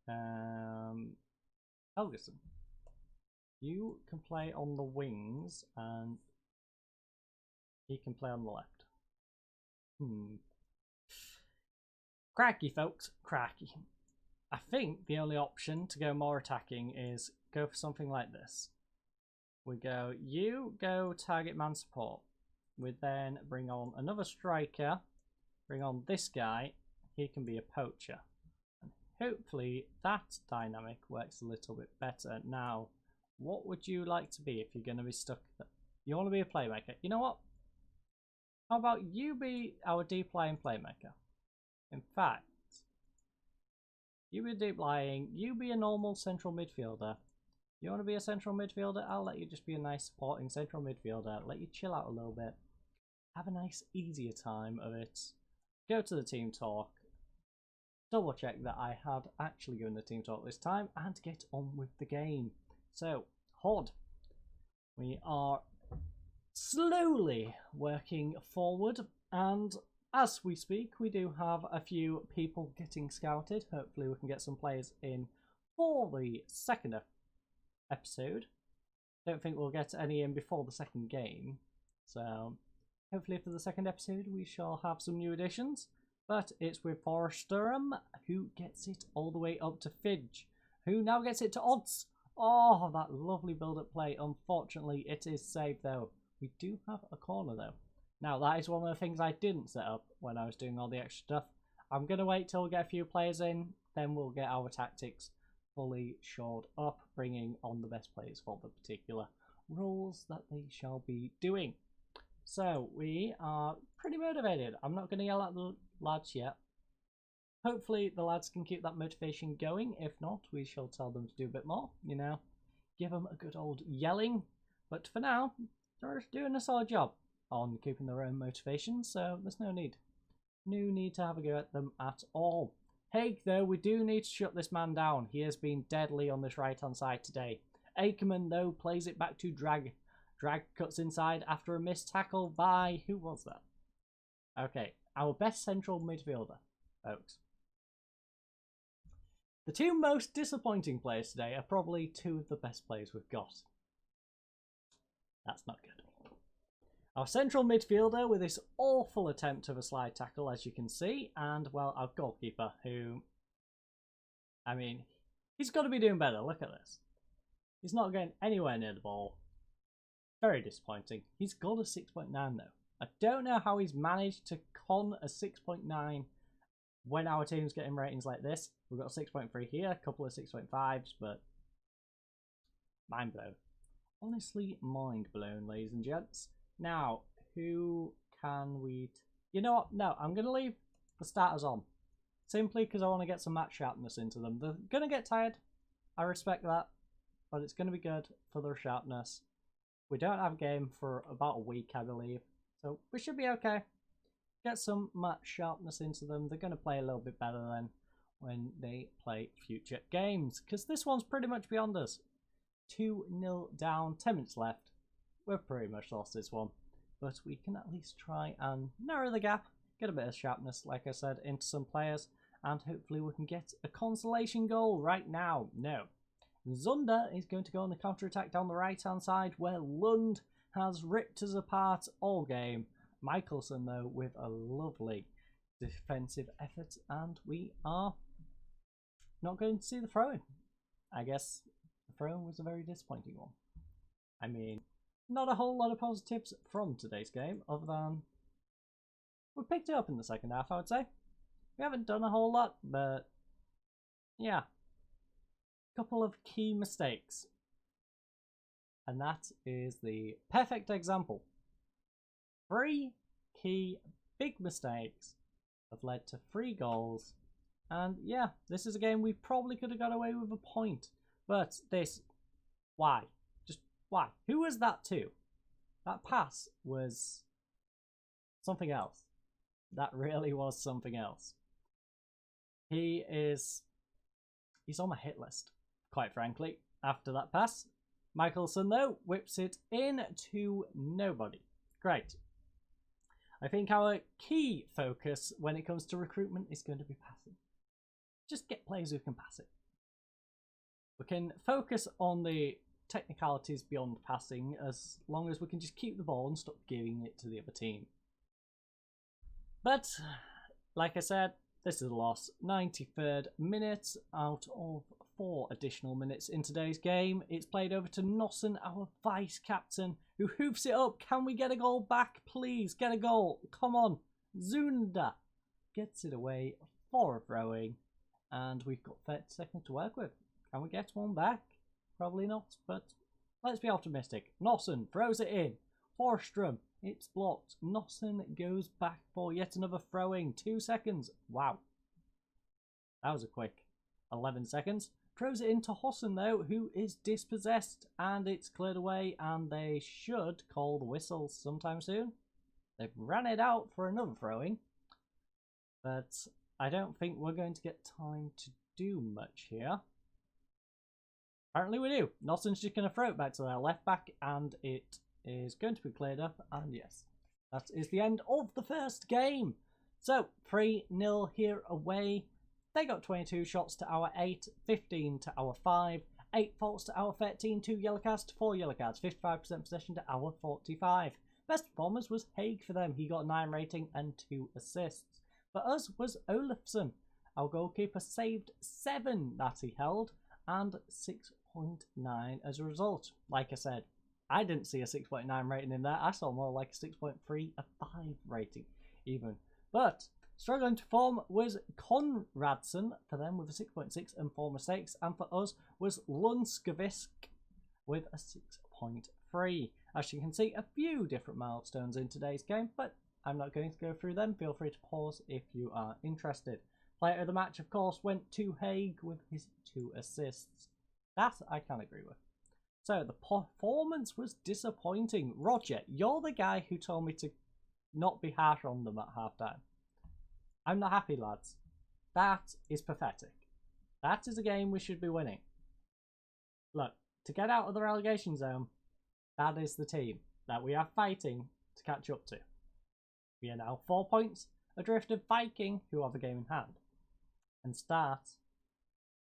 Helgeson, you can play on the wings and he can play on the left. Cracky, folks, cracky. I think the only option to go more attacking is go for something like this. We go, you go target man support. We then bring on another striker, bring on this guy, he can be a poacher. And hopefully that dynamic works a little bit better. Now, what would you like to be if you're going to be stuck there? You want to be a playmaker. You know what? How about you be our deep lying playmaker? In fact, you be deep lying, you be a normal central midfielder. You want to be a central midfielder? I'll let you just be a nice supporting central midfielder. Let you chill out a little bit. Have a nice easier time of it. Go to the team talk. Double check that I had actually given the team talk this time and get on with the game. So, Hod. We are slowly working forward, and as we speak we do have a few people getting scouted. Hopefully we can get some players in for the second episode. Don't think we'll get any in before the second game, so hopefully for the second episode we shall have some new additions. But it's with Forresterum, who gets it all the way up to Fidge, who now gets it to odds. Oh, that lovely build-up play. Unfortunately it is saved though. We do have a corner though. Now, that is one of the things I didn't set up when I was doing all the extra stuff. I'm going to wait till we get a few players in, then we'll get our tactics fully shored up, bringing on the best players for the particular roles that they shall be doing. So, we are pretty motivated. I'm not going to yell at the lads yet. Hopefully, the lads can keep that motivation going. If not, we shall tell them to do a bit more, you know. Give them a good old yelling. But for now, they're doing a solid job on keeping their own motivation, so there's no need to have a go at them at all. Haig, though, we do need to shut this man down. He has been deadly on this right hand side today. Ackerman, though, plays it back to Drag. Drag cuts inside after a missed tackle by... who was that? Okay, our best central midfielder, folks. The two most disappointing players today are probably two of the best players we've got. That's not good. Our central midfielder with this awful attempt of a slide tackle, as you can see, and, well, our goalkeeper, who, I mean, he's got to be doing better. Look at this. He's not getting anywhere near the ball. Very disappointing. He's got a 6.9 though. I don't know how he's managed to con a 6.9 when our team's getting ratings like this. We've got a 6.3 here, a couple of 6.5s, but mind blown. Honestly, mind blown, ladies and gents. Now, who can we... You know what? No, I'm going to leave the starters on. Simply because I want to get some match sharpness into them. They're going to get tired. I respect that. But it's going to be good for their sharpness. We don't have a game for about a week, I believe. So we should be okay. Get some match sharpness into them. They're going to play a little bit better then when they play future games, because this one's pretty much beyond us. 2-0 down, 10 minutes left. We've pretty much lost this one, but we can at least try and narrow the gap, get a bit of sharpness, like I said, into some players, and hopefully we can get a consolation goal right now. No. Zunder is going to go on the counter-attack down the right-hand side, where Lund has ripped us apart all game. Michelson, though, with a lovely defensive effort, and we are not going to see the throw-in. I guess the throw-in was a very disappointing one. I mean, not a whole lot of positives from today's game, other than we picked it up in the second half, I would say. We haven't done a whole lot, but yeah. Couple of key mistakes. And that is the perfect example. 3 key big mistakes have led to 3 goals. And yeah, this is a game we probably could have got away with a point. But this, why? Just why? Who was that to? That pass was something else. That really was something else. He's on my hit list, quite frankly, after that pass. Michelson, though, whips it in to nobody. Great. I think our key focus when it comes to recruitment is going to be passing. Just get players who can pass it. We can focus on the technicalities beyond passing as long as we can just keep the ball and stop giving it to the other team. But, like I said, this is a loss. 93rd minute out of 4 additional minutes in today's game. It's played over to Nossen, our vice-captain, who hoofs it up. Can we get a goal back, please? Get a goal. Come on. Zunda gets it away for a throwing. And we've got 30 seconds to work with. Can we get one back? Probably not, but let's be optimistic. Nossen throws it in. Horstrom, it's blocked. Nossen goes back for yet another throwing. 2 seconds. Wow. That was a quick 11 seconds. Throws it into Hossen, though, who is dispossessed, and it's cleared away, and they should call the whistle sometime soon. They've ran it out for another throwing, but I don't think we're going to get time to do much here. Apparently we do. Nossen's just going to throw it back to their left back, and it is going to be cleared up, and yes, that is the end of the first game. So, 3-0 here away. They got 22 shots to our 8, 15 to our 5, 8 faults to our 13, 2 yellow cards to 4 yellow cards, 55% possession to our 45. Best performers was Haig for them. He got a 9 rating and 2 assists. For us was Olafsson. Our goalkeeper saved 7 that he held and 6.9 as a result. Like I said, I didn't see a 6.9 rating in there. I saw more like a 6.3, a 5 rating even. But struggling to form was Konradsen for them with a 6.6 and 4 mistakes, and for us was Lundskavisk with a 6.3. As you can see, a few different milestones in today's game, but I'm not going to go through them. Feel free to pause if you are interested. Player of the match, of course, went to Haig with his 2 assists. That I can agree with. So the performance was disappointing. Roger, you're the guy who told me to not be harsh on them at halftime. I'm not happy, lads. That is pathetic. That is a game we should be winning. Look, to get out of the relegation zone, that is the team that we are fighting to catch up to. We are now 4 points adrift of Viking, who have a game in hand. And Start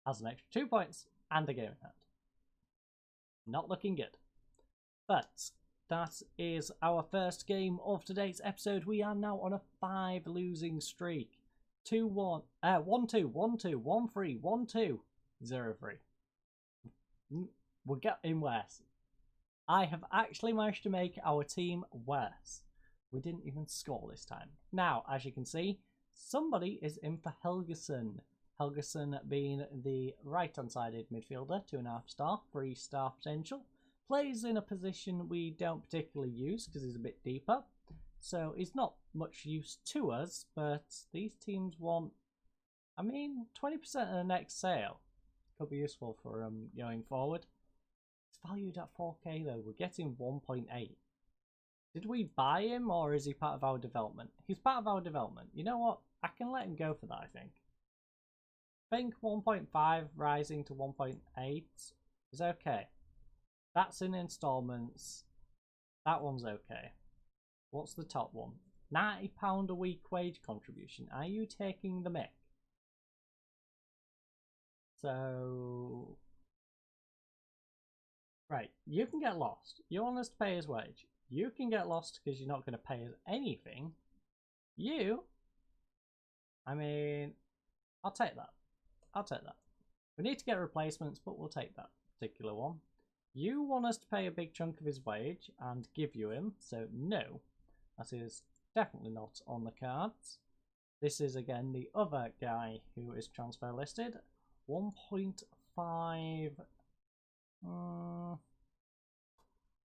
has an extra 2 points and a game in hand. Not looking good. But that is our first game of today's episode. We are now on a 5 losing streak. 1-2, 1-2, 1-3, 1-2, 0-3. We're getting worse. I have actually managed to make our team worse. We didn't even score this time. Now, as you can see, somebody is in for Helgeson. Helgeson being the right-hand-sided midfielder, 2.5 star, 3 star potential. Plays in a position we don't particularly use because he's a bit deeper. So he's not much use to us, but these teams want, 20% of the next sale. Could be useful for going forward. It's valued at 4k though. We're getting 1.8. Did we buy him, or is he part of our development? He's part of our development. You know what? I can let him go for that, I think. I think 1.5 rising to 1.8 is okay. That's in installments. That one's okay. What's the top one? £90 a week wage contribution. Are you taking the mick? So... Right, you can get lost. You want us to pay his wage. You can get lost because you're not going to pay us anything. You... I mean... I'll take that. I'll take that. We need to get replacements, but we'll take that particular one. You want us to pay a big chunk of his wage and give you him, so no. That is definitely not on the cards. This is again the other guy who is transfer listed. 1.5.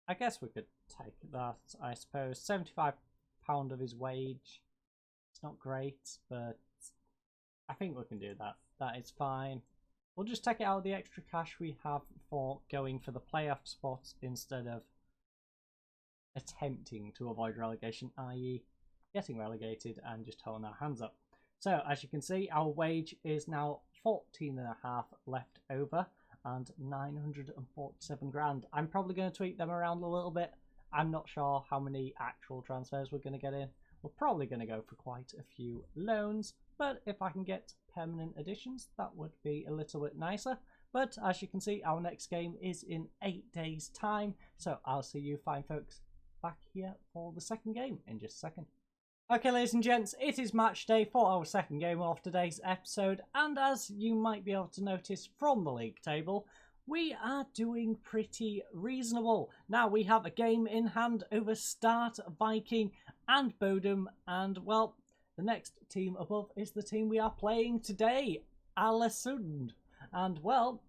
I guess we could take that, I suppose. £75 of his wage. It's not great, but I think we can do that. That is fine. We'll just take it out of the extra cash we have for going for the playoff spots instead of attempting to avoid relegation, i.e. getting relegated and just holding our hands up. So as you can see, our wage is now 14.5 left over and 947 grand. I'm probably going to tweak them around a little bit. I'm not sure how many actual transfers we're going to get in. We're probably going to go for quite a few loans, but if I can get permanent additions, that would be a little bit nicer. But as you can see, our next game is in 8 days time, so I'll see you fine folks back here for the second game in just a second. Okay, ladies and gents, it is match day for our second game of today's episode, and as you might be able to notice from the league table, we are doing pretty reasonable. Now, we have a game in hand over Start, Viking and Bodum, and well, the next team above is the team we are playing today, Alesund. And well,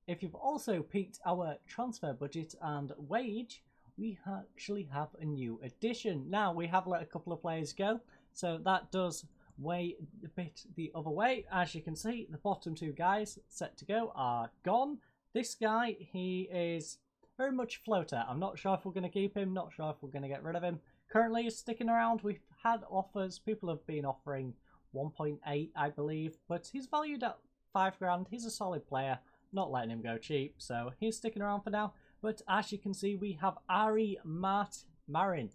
if you've also peeked our transfer budget and wage, we actually have a new addition. Now, we have let a couple of players go, so that does weigh a bit the other way. As you can see, the bottom two guys set to go are gone. This guy, he is very much floater. I'm not sure if we're going to keep him, not sure if we're going to get rid of him. Currently, he's sticking around. We've had offers. People have been offering 1.8, I believe, but he's valued at 5 grand. He's a solid player, not letting him go cheap, so he's sticking around for now. But as you can see, we have Ari Marin,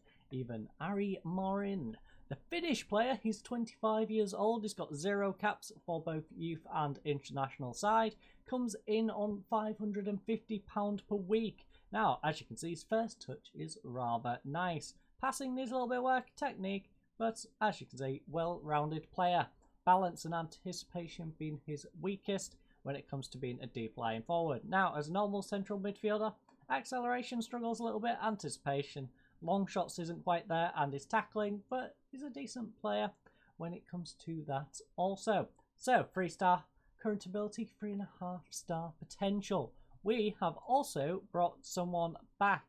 the Finnish player. He's 25 years old. He's got 0 caps for both youth and international side. Comes in on £550 per week. Now, as you can see, his first touch is rather nice. Passing needs a little bit of work, technique, but as you can see, well-rounded player. Balance and anticipation being his weakest when it comes to being a deep lying forward. Now, as a normal central midfielder, acceleration struggles a little bit, anticipation, long shots isn't quite there, and his tackling, but he's a decent player when it comes to that also. So, 3-star current ability, 3.5-star potential. We have also brought someone back.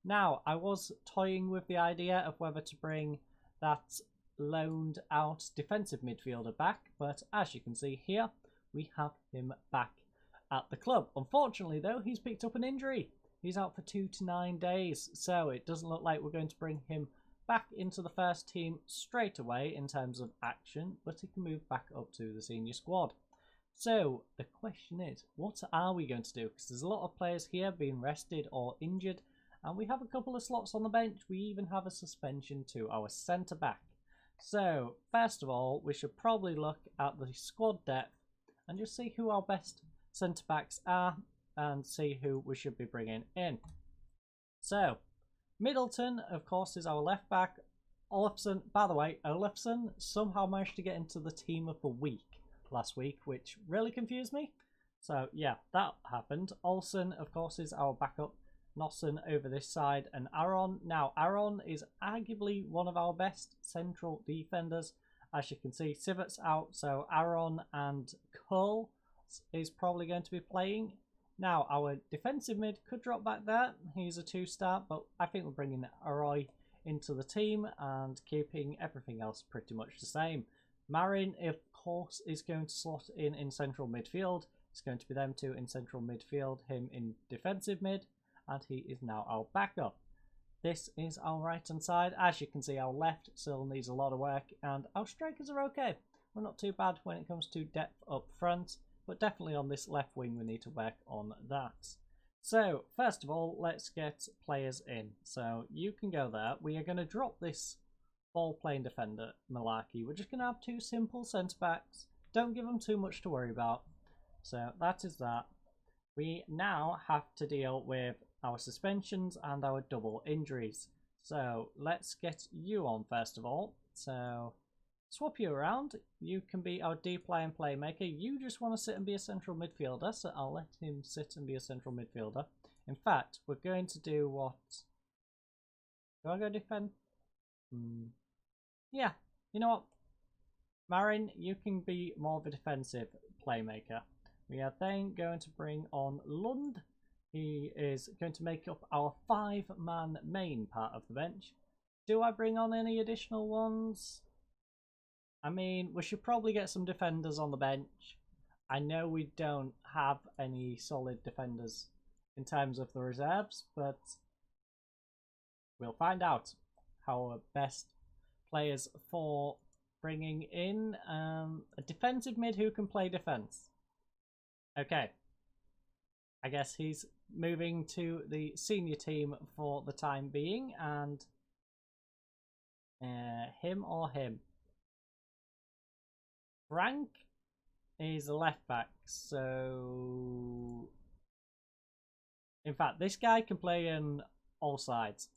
Now, I was toying with the idea of whether to bring that loaned out defensive midfielder back, but as you can see here, we have him back at the club. Unfortunately, though, he's picked up an injury. He's out for 2 to 9 days, so it doesn't look like we're going to bring him back into the first team straight away in terms of action, but he can move back up to the senior squad. So the question is, what are we going to do? Because there's a lot of players here being rested or injured, and we have a couple of slots on the bench. We even have a suspension to our centre back. So first of all, we should probably look at the squad depth and just see who our best centre backs are and see who we should be bringing in. So Middleton, of course, is our left back. Olafsson, by the way, Olafsson somehow managed to get into the team of the week last week, which really confused me. So yeah, that happened. Olsen, of course, is our backup. Nossen over this side, and Aaron. Now, Aaron is arguably one of our best central defenders. As you can see, Sivert's out, so Aaron and Cole is probably going to be playing. Now, our defensive mid could drop back there. He's a 2-star, but I think we're bringing Aroy into the team and keeping everything else pretty much the same. Marin, of course, is going to slot in central midfield. It's going to be them two in central midfield, him in defensive mid, and he is now our backup. this is our right hand side. As you can see, our left still needs a lot of work, and our strikers are okay. We're not too bad when it comes to depth up front, but definitely on this left wing we need to work on that. So first of all, let's get players in. So you can go there. We are going to drop this ball playing defender malarkey. We're just going to have two simple centre backs. Don't give them too much to worry about. So that is that. We now have to deal with our suspensions and our double injuries. So let's get you on first of all. So swap you around. You can be our deep line playmaker. You just want to sit and be a central midfielder, so I'll let him sit and be a central midfielder. In fact, we're going to do what? Do I go defend? Yeah, you know what? Marin, you can be more of a defensive playmaker. We are then going to bring on Lund. He is going to make up our 5-man main part of the bench. Do I bring on any additional ones? I mean, we should probably get some defenders on the bench. I know we don't have any solid defenders in terms of the reserves, but we'll find out our best players for bringing in a defensive mid who can play defense. Okay. I guess he's moving to the senior team for the time being, and him or him. Frank is a left back, so in fact this guy can play in all sides.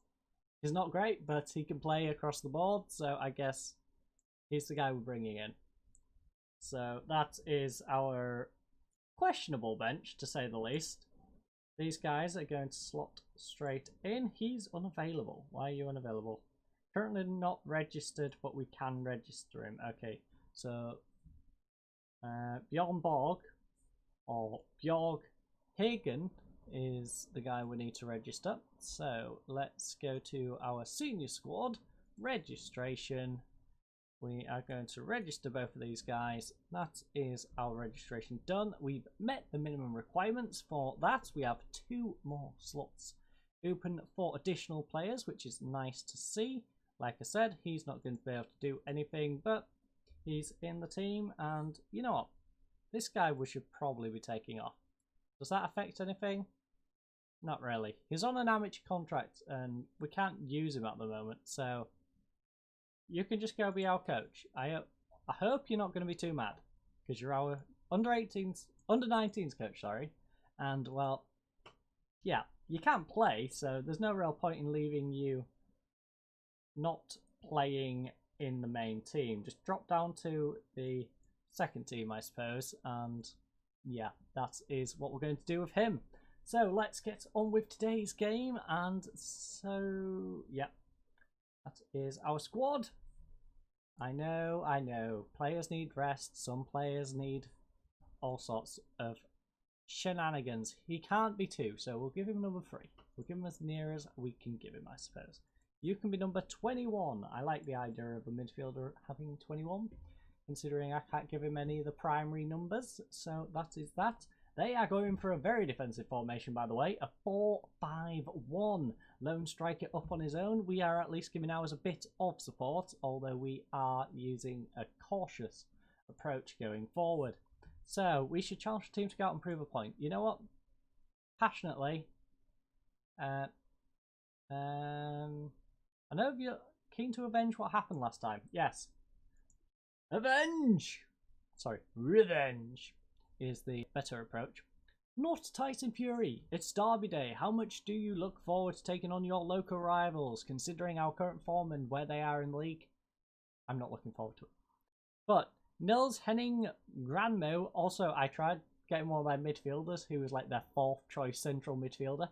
He's not great, but he can play across the board, so I guess he's the guy we're bringing in. So that is our questionable bench, to say the least. These guys are going to slot straight in. He's unavailable. Why are you unavailable? Currently not registered, but we can register him. Okay, so Bjorn Borg or Bjorg Hagen is the guy we need to register. So let's go to our senior squad registration. We are going to register both of these guys. That is our registration done. We've met the minimum requirements for that. We have 2 more slots open for additional players, which is nice to see. Like I said, he's not going to be able to do anything, but he's in the team, and you know what? This guy we should probably be taking off. Does that affect anything? Not really. He's on an amateur contract, and we can't use him at the moment, so you can just go be our coach. I hope you're not going to be too mad, because you're our under 19s coach, sorry. And well, yeah, you can't play, so there's no real point in leaving you not playing in the main team. Just drop down to the second team, I suppose, and yeah, that is what we're going to do with him. So let's get on with today's game. And so yeah, that is our squad. I know players need rest, some players need all sorts of shenanigans. He can't be 2, so we'll give him number 3. We'll give him as near as we can give him, I suppose. You can be number 21. I like the idea of a midfielder having 21, considering I can't give him any of the primary numbers. So that is that. They are going for a very defensive formation, by the way. A 4-5-1. Lone striker up on his own. We are at least giving ours a bit of support, although we are using a cautious approach going forward. So we should challenge the team to go out and prove a point. You know what? Passionately. I know you're keen to avenge what happened last time. Yes. Avenge! Sorry, revenge is the better approach. Not Tyson Fury. It's Derby Day. How much do you look forward to taking on your local rivals, considering our current form and where they are in the league? I'm not looking forward to it. But Nils Henning Granmo, also I tried getting one of my midfielders who was like their 4th choice central midfielder.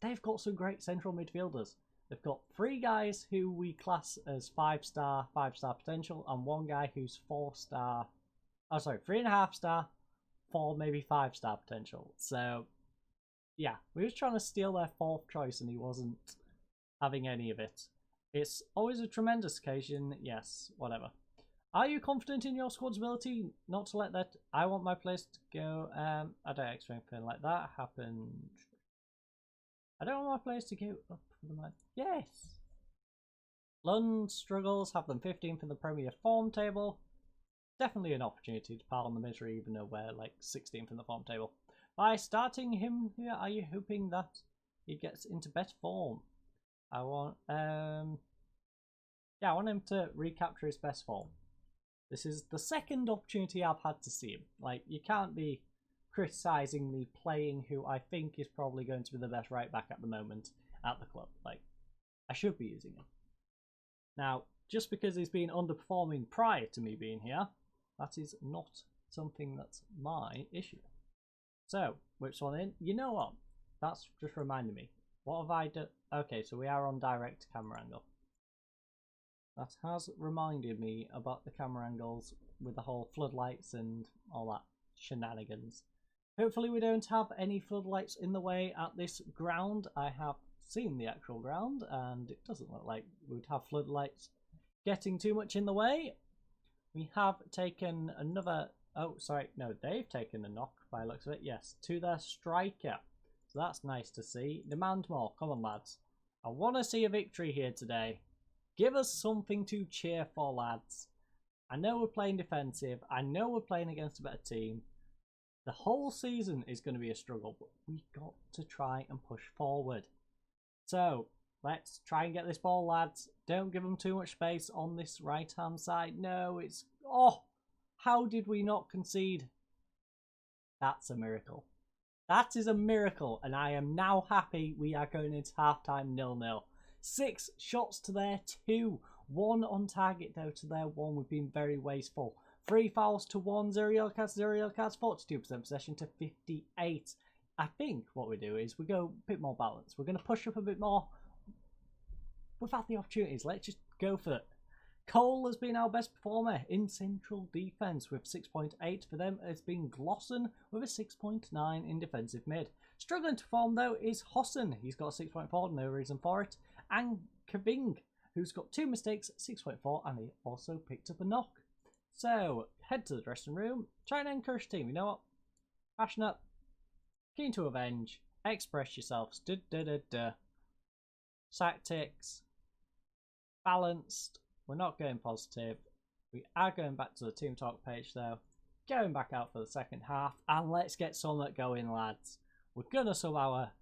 They've got some great central midfielders. They've got 3 guys who we class as 5-star potential, and 1 guy who's 4-star, 3.5-star, 4 maybe 5-star potential. So yeah, we was trying to steal their 4th choice and he wasn't having any of it. It's always a tremendous occasion. Yes, whatever. Are you confident in your squad's ability not to let that? I want my players to go. I don't expect anything like that happen. I don't want my players to go up for the match. Yes! Lund struggles, have them 15th in the Premier form table. Definitely an opportunity to pile on the misery, even though we're like 16th in the form table. By starting him here, are you hoping that he gets into better form? I want I want him to recapture his best form. This is the second opportunity I've had to see him. Like, you can't be criticising me playing who I think is probably going to be the best right back at the moment at the club. Like, I should be using him. Now, just because he's been underperforming prior to me being here, that is not something that's my issue. So, which one in? You know what? That's just reminding me. What have I done? Okay, so we are on direct camera angle. That has reminded me about the camera angles with the whole floodlights and all that shenanigans. Hopefully we don't have any floodlights in the way at this ground. I have seen the actual ground and it doesn't look like we would have floodlights getting too much in the way. We have taken another... Oh, sorry. No, they've taken a knock by the looks of it. Yes, to their striker. So that's nice to see. Demand more. Come on, lads. I want to see a victory here today. Give us something to cheer for, lads. I know we're playing defensive. I know we're playing against a better team. The whole season is going to be a struggle, but we've got to try and push forward. So, let's try and get this ball, lads. Don't give them too much space on this right-hand side. No, it's... Oh! How did we not concede? That's a miracle. That is a miracle, and I am now happy we are going into half-time 0-0. 6 shots to their 2. 1 on target, though, to their 1. We've been very wasteful. 3 fouls to 1. 0 yellow cards, 0 yellow cards. 42% possession to 58. I think what we do is we go a bit more balanced. We're going to push up a bit more. We've had the opportunities. Let's just go for it. Cole has been our best performer in central defence with 6.8 for them. It's been Glosson with a 6.9 in defensive mid. Struggling to form though is Hosson. He's got a 6.4, no reason for it. And Kaving, who's got 2 mistakes, 6.4, and he also picked up a knock. So, head to the dressing room, try and encourage the team. You know what? Passionate, keen to avenge, express yourselves. Tactics, balanced. We're not going positive. We are going back to the team talk page though. Going back out for the second half. And let's get something going, lads. We're going to sub our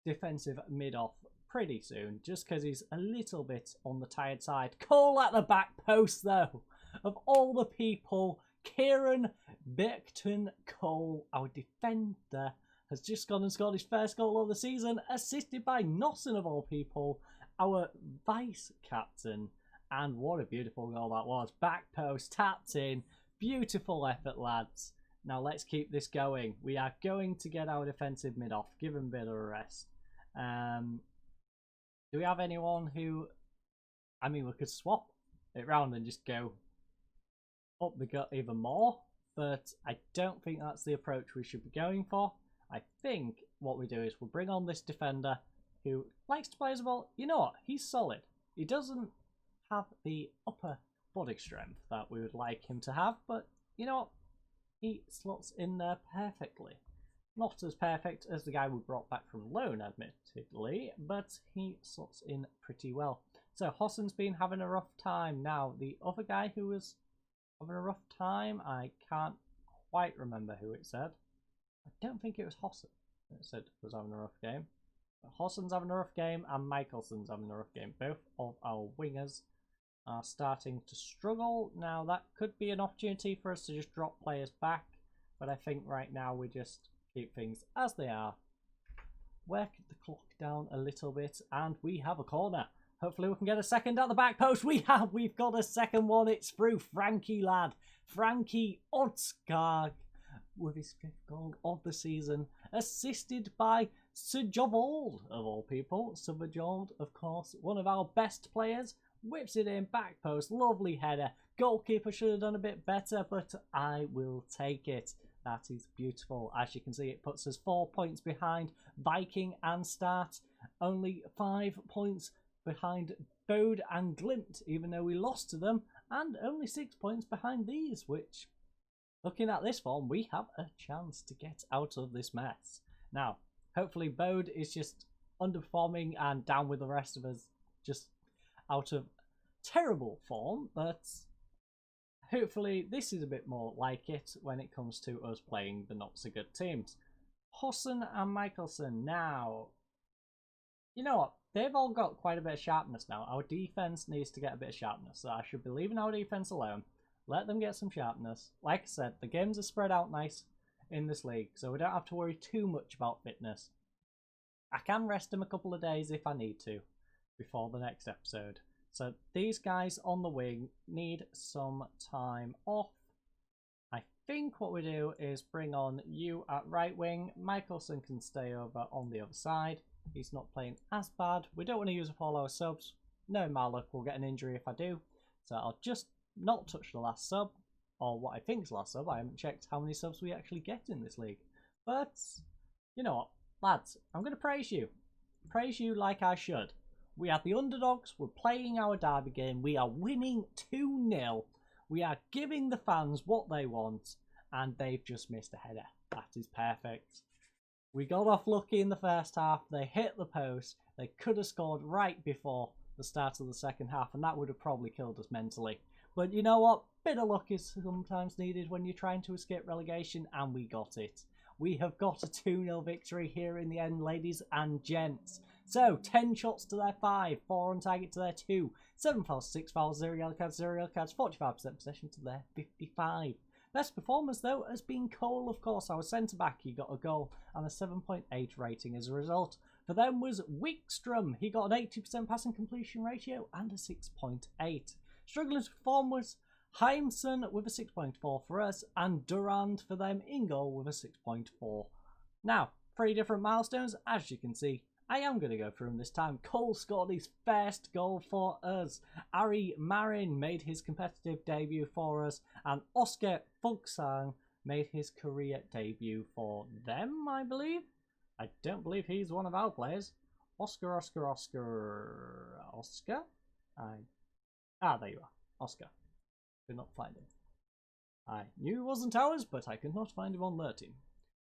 defensive mid off pretty soon. Just because he's a little bit on the tired side. Cole at the back post though. Of all the people, Kieran Beckton Cole, our defender, has just gone and scored his first goal of the season. Assisted by Nosson of all people, our vice captain. And what a beautiful goal that was. Back post, tapped in. Beautiful effort, lads. Now let's keep this going. We are going to get our defensive mid off. Give him a bit of a rest. Do we have anyone who... I mean, we could swap it round and just go up the gut even more. But I don't think that's the approach we should be going for. I think what we do is we'll bring on this defender who likes to play as well. You know what? He's solid. He doesn't have the upper body strength that we would like him to have, but you know what? He slots in there perfectly. Not as perfect as the guy we brought back from loan, admittedly, but he slots in pretty well. So Hosson's been having a rough time. Now, the other guy who was having a rough time, I can't quite remember who it said. I don't think it was Hosson that said was having a rough game. But Hosson's having a rough game and Michelson's having a rough game. Both of our wingers are starting to struggle. Now that could be an opportunity for us to just drop players back, but I think right now we just keep things as they are. Work the clock down a little bit and we have a corner. Hopefully we can get a second at the back post. We've got a second one. It's through Frankie lad. Frankie Odskag with his 5th goal of the season, assisted by Sujavold of all people. Sujavold, of course, one of our best players. Whips it in, back post, lovely header. Goalkeeper should have done a bit better, but I will take it. That is beautiful. As you can see, it puts us 4 points behind Viking and Start. Only 5 points behind Bode and Glimt, even though we lost to them. And only 6 points behind these, which, looking at this form, we have a chance to get out of this mess. Now, hopefully Bode is just underperforming and down with the rest of us, just out of terrible form. But hopefully this is a bit more like it when it comes to us playing the not so good teams. Husson and Michelson. Now, you know what? They've all got quite a bit of sharpness now. Our defense needs to get a bit of sharpness, so I should be leaving our defense alone. Let them get some sharpness. Like I said, the games are spread out nice in this league, so we don't have to worry too much about fitness. I can rest them a couple of days if I need to before the next episode. So these guys on the wing need some time off. I think what we do is bring on you at right wing. Michelson can stay over on the other side. He's not playing as bad. We don't want to use up all our subs. No, my luck will get an injury if I do. So I'll just not touch the last sub, or what I think is the last sub. I haven't checked how many subs we actually get in this league. But, you know what, lads, I'm going to praise you. Praise you like I should. We are the underdogs. We're playing our derby game. We are winning 2-0. We are giving the fans what they want. And they've just missed a header. That is perfect. We got off lucky in the first half. They hit the post. They could have scored right before the start of the second half, and that would have probably killed us mentally. But you know what? Bit of luck is sometimes needed when you're trying to escape relegation, and we got it. We have got a 2-0 victory here in the end, ladies and gents. So, 10 shots to their 5, 4 on target to their 2, 7 fouls, 6 fouls, 0 yellow cards, 45% possession to their 55. Best performance, though, has been Cole, of course. Our centre-back, he got a goal and a 7.8 rating as a result. For them was Wickstrom. He got an 80% passing completion ratio and a 6.8. Struggling to perform was Heimson with a 6.4 for us, and Durand for them in goal with a 6.4. Now, 3 different milestones, as you can see. I am going to go through them this time. Cole scored his first goal for us. Ari Marin made his competitive debut for us. And Oscar Fugsang made his career debut for them, I believe. I don't believe he's one of our players. Oscar. There you are. Oscar. Could not find him. I knew he wasn't ours, but I could not find him on their team.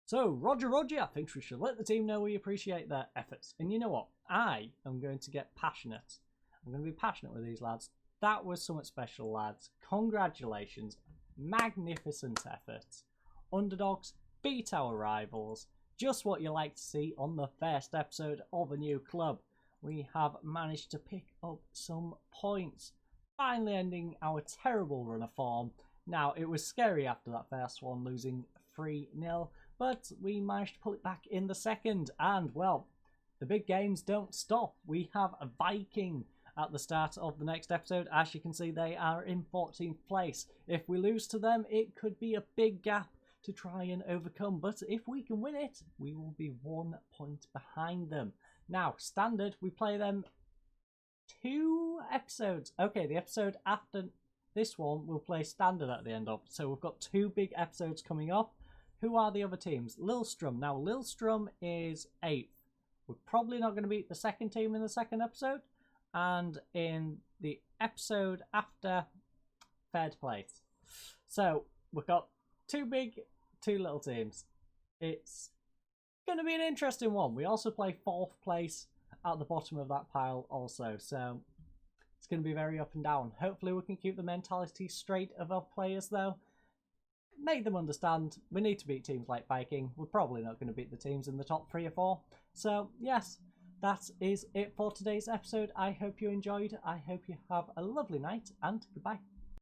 So, Roger, I think we should let the team know we appreciate their efforts. And you know what? I am going to get passionate. I'm going to be passionate with these lads. That was something special, lads. Congratulations. Magnificent efforts. Underdogs beat our rivals. Just what you like to see on the first episode of a new club. We have managed to pick up some points. Finally ending our terrible run of form. Now, it was scary after that first one, losing 3-0. But we managed to pull it back in the second. And, well, the big games don't stop. We have a Viking at the start of the next episode. As you can see, they are in 14th place. If we lose to them, it could be a big gap to try and overcome. But if we can win it, we will be 1 point behind them. Now, standard, we play them 2 episodes. Okay, the episode after this one, we'll play standard at the end of. So we've got 2 big episodes coming up. Who are the other teams? Lillestrøm. Now, Lillestrøm is 8th. We're probably not going to beat the second team in the second episode. And in the episode after, 3rd place. So, we've got 2 big, 2 little teams. It's going to be an interesting one. We also play 4th place at the bottom of that pile also. So, it's going to be very up and down. Hopefully, we can keep the mentality straight of our players, though. Make them understand we need to beat teams like Viking. We're probably not going to beat the teams in the top 3 or 4. So, yes, that is it for today's episode. I hope you enjoyed. I hope you have a lovely night, and goodbye.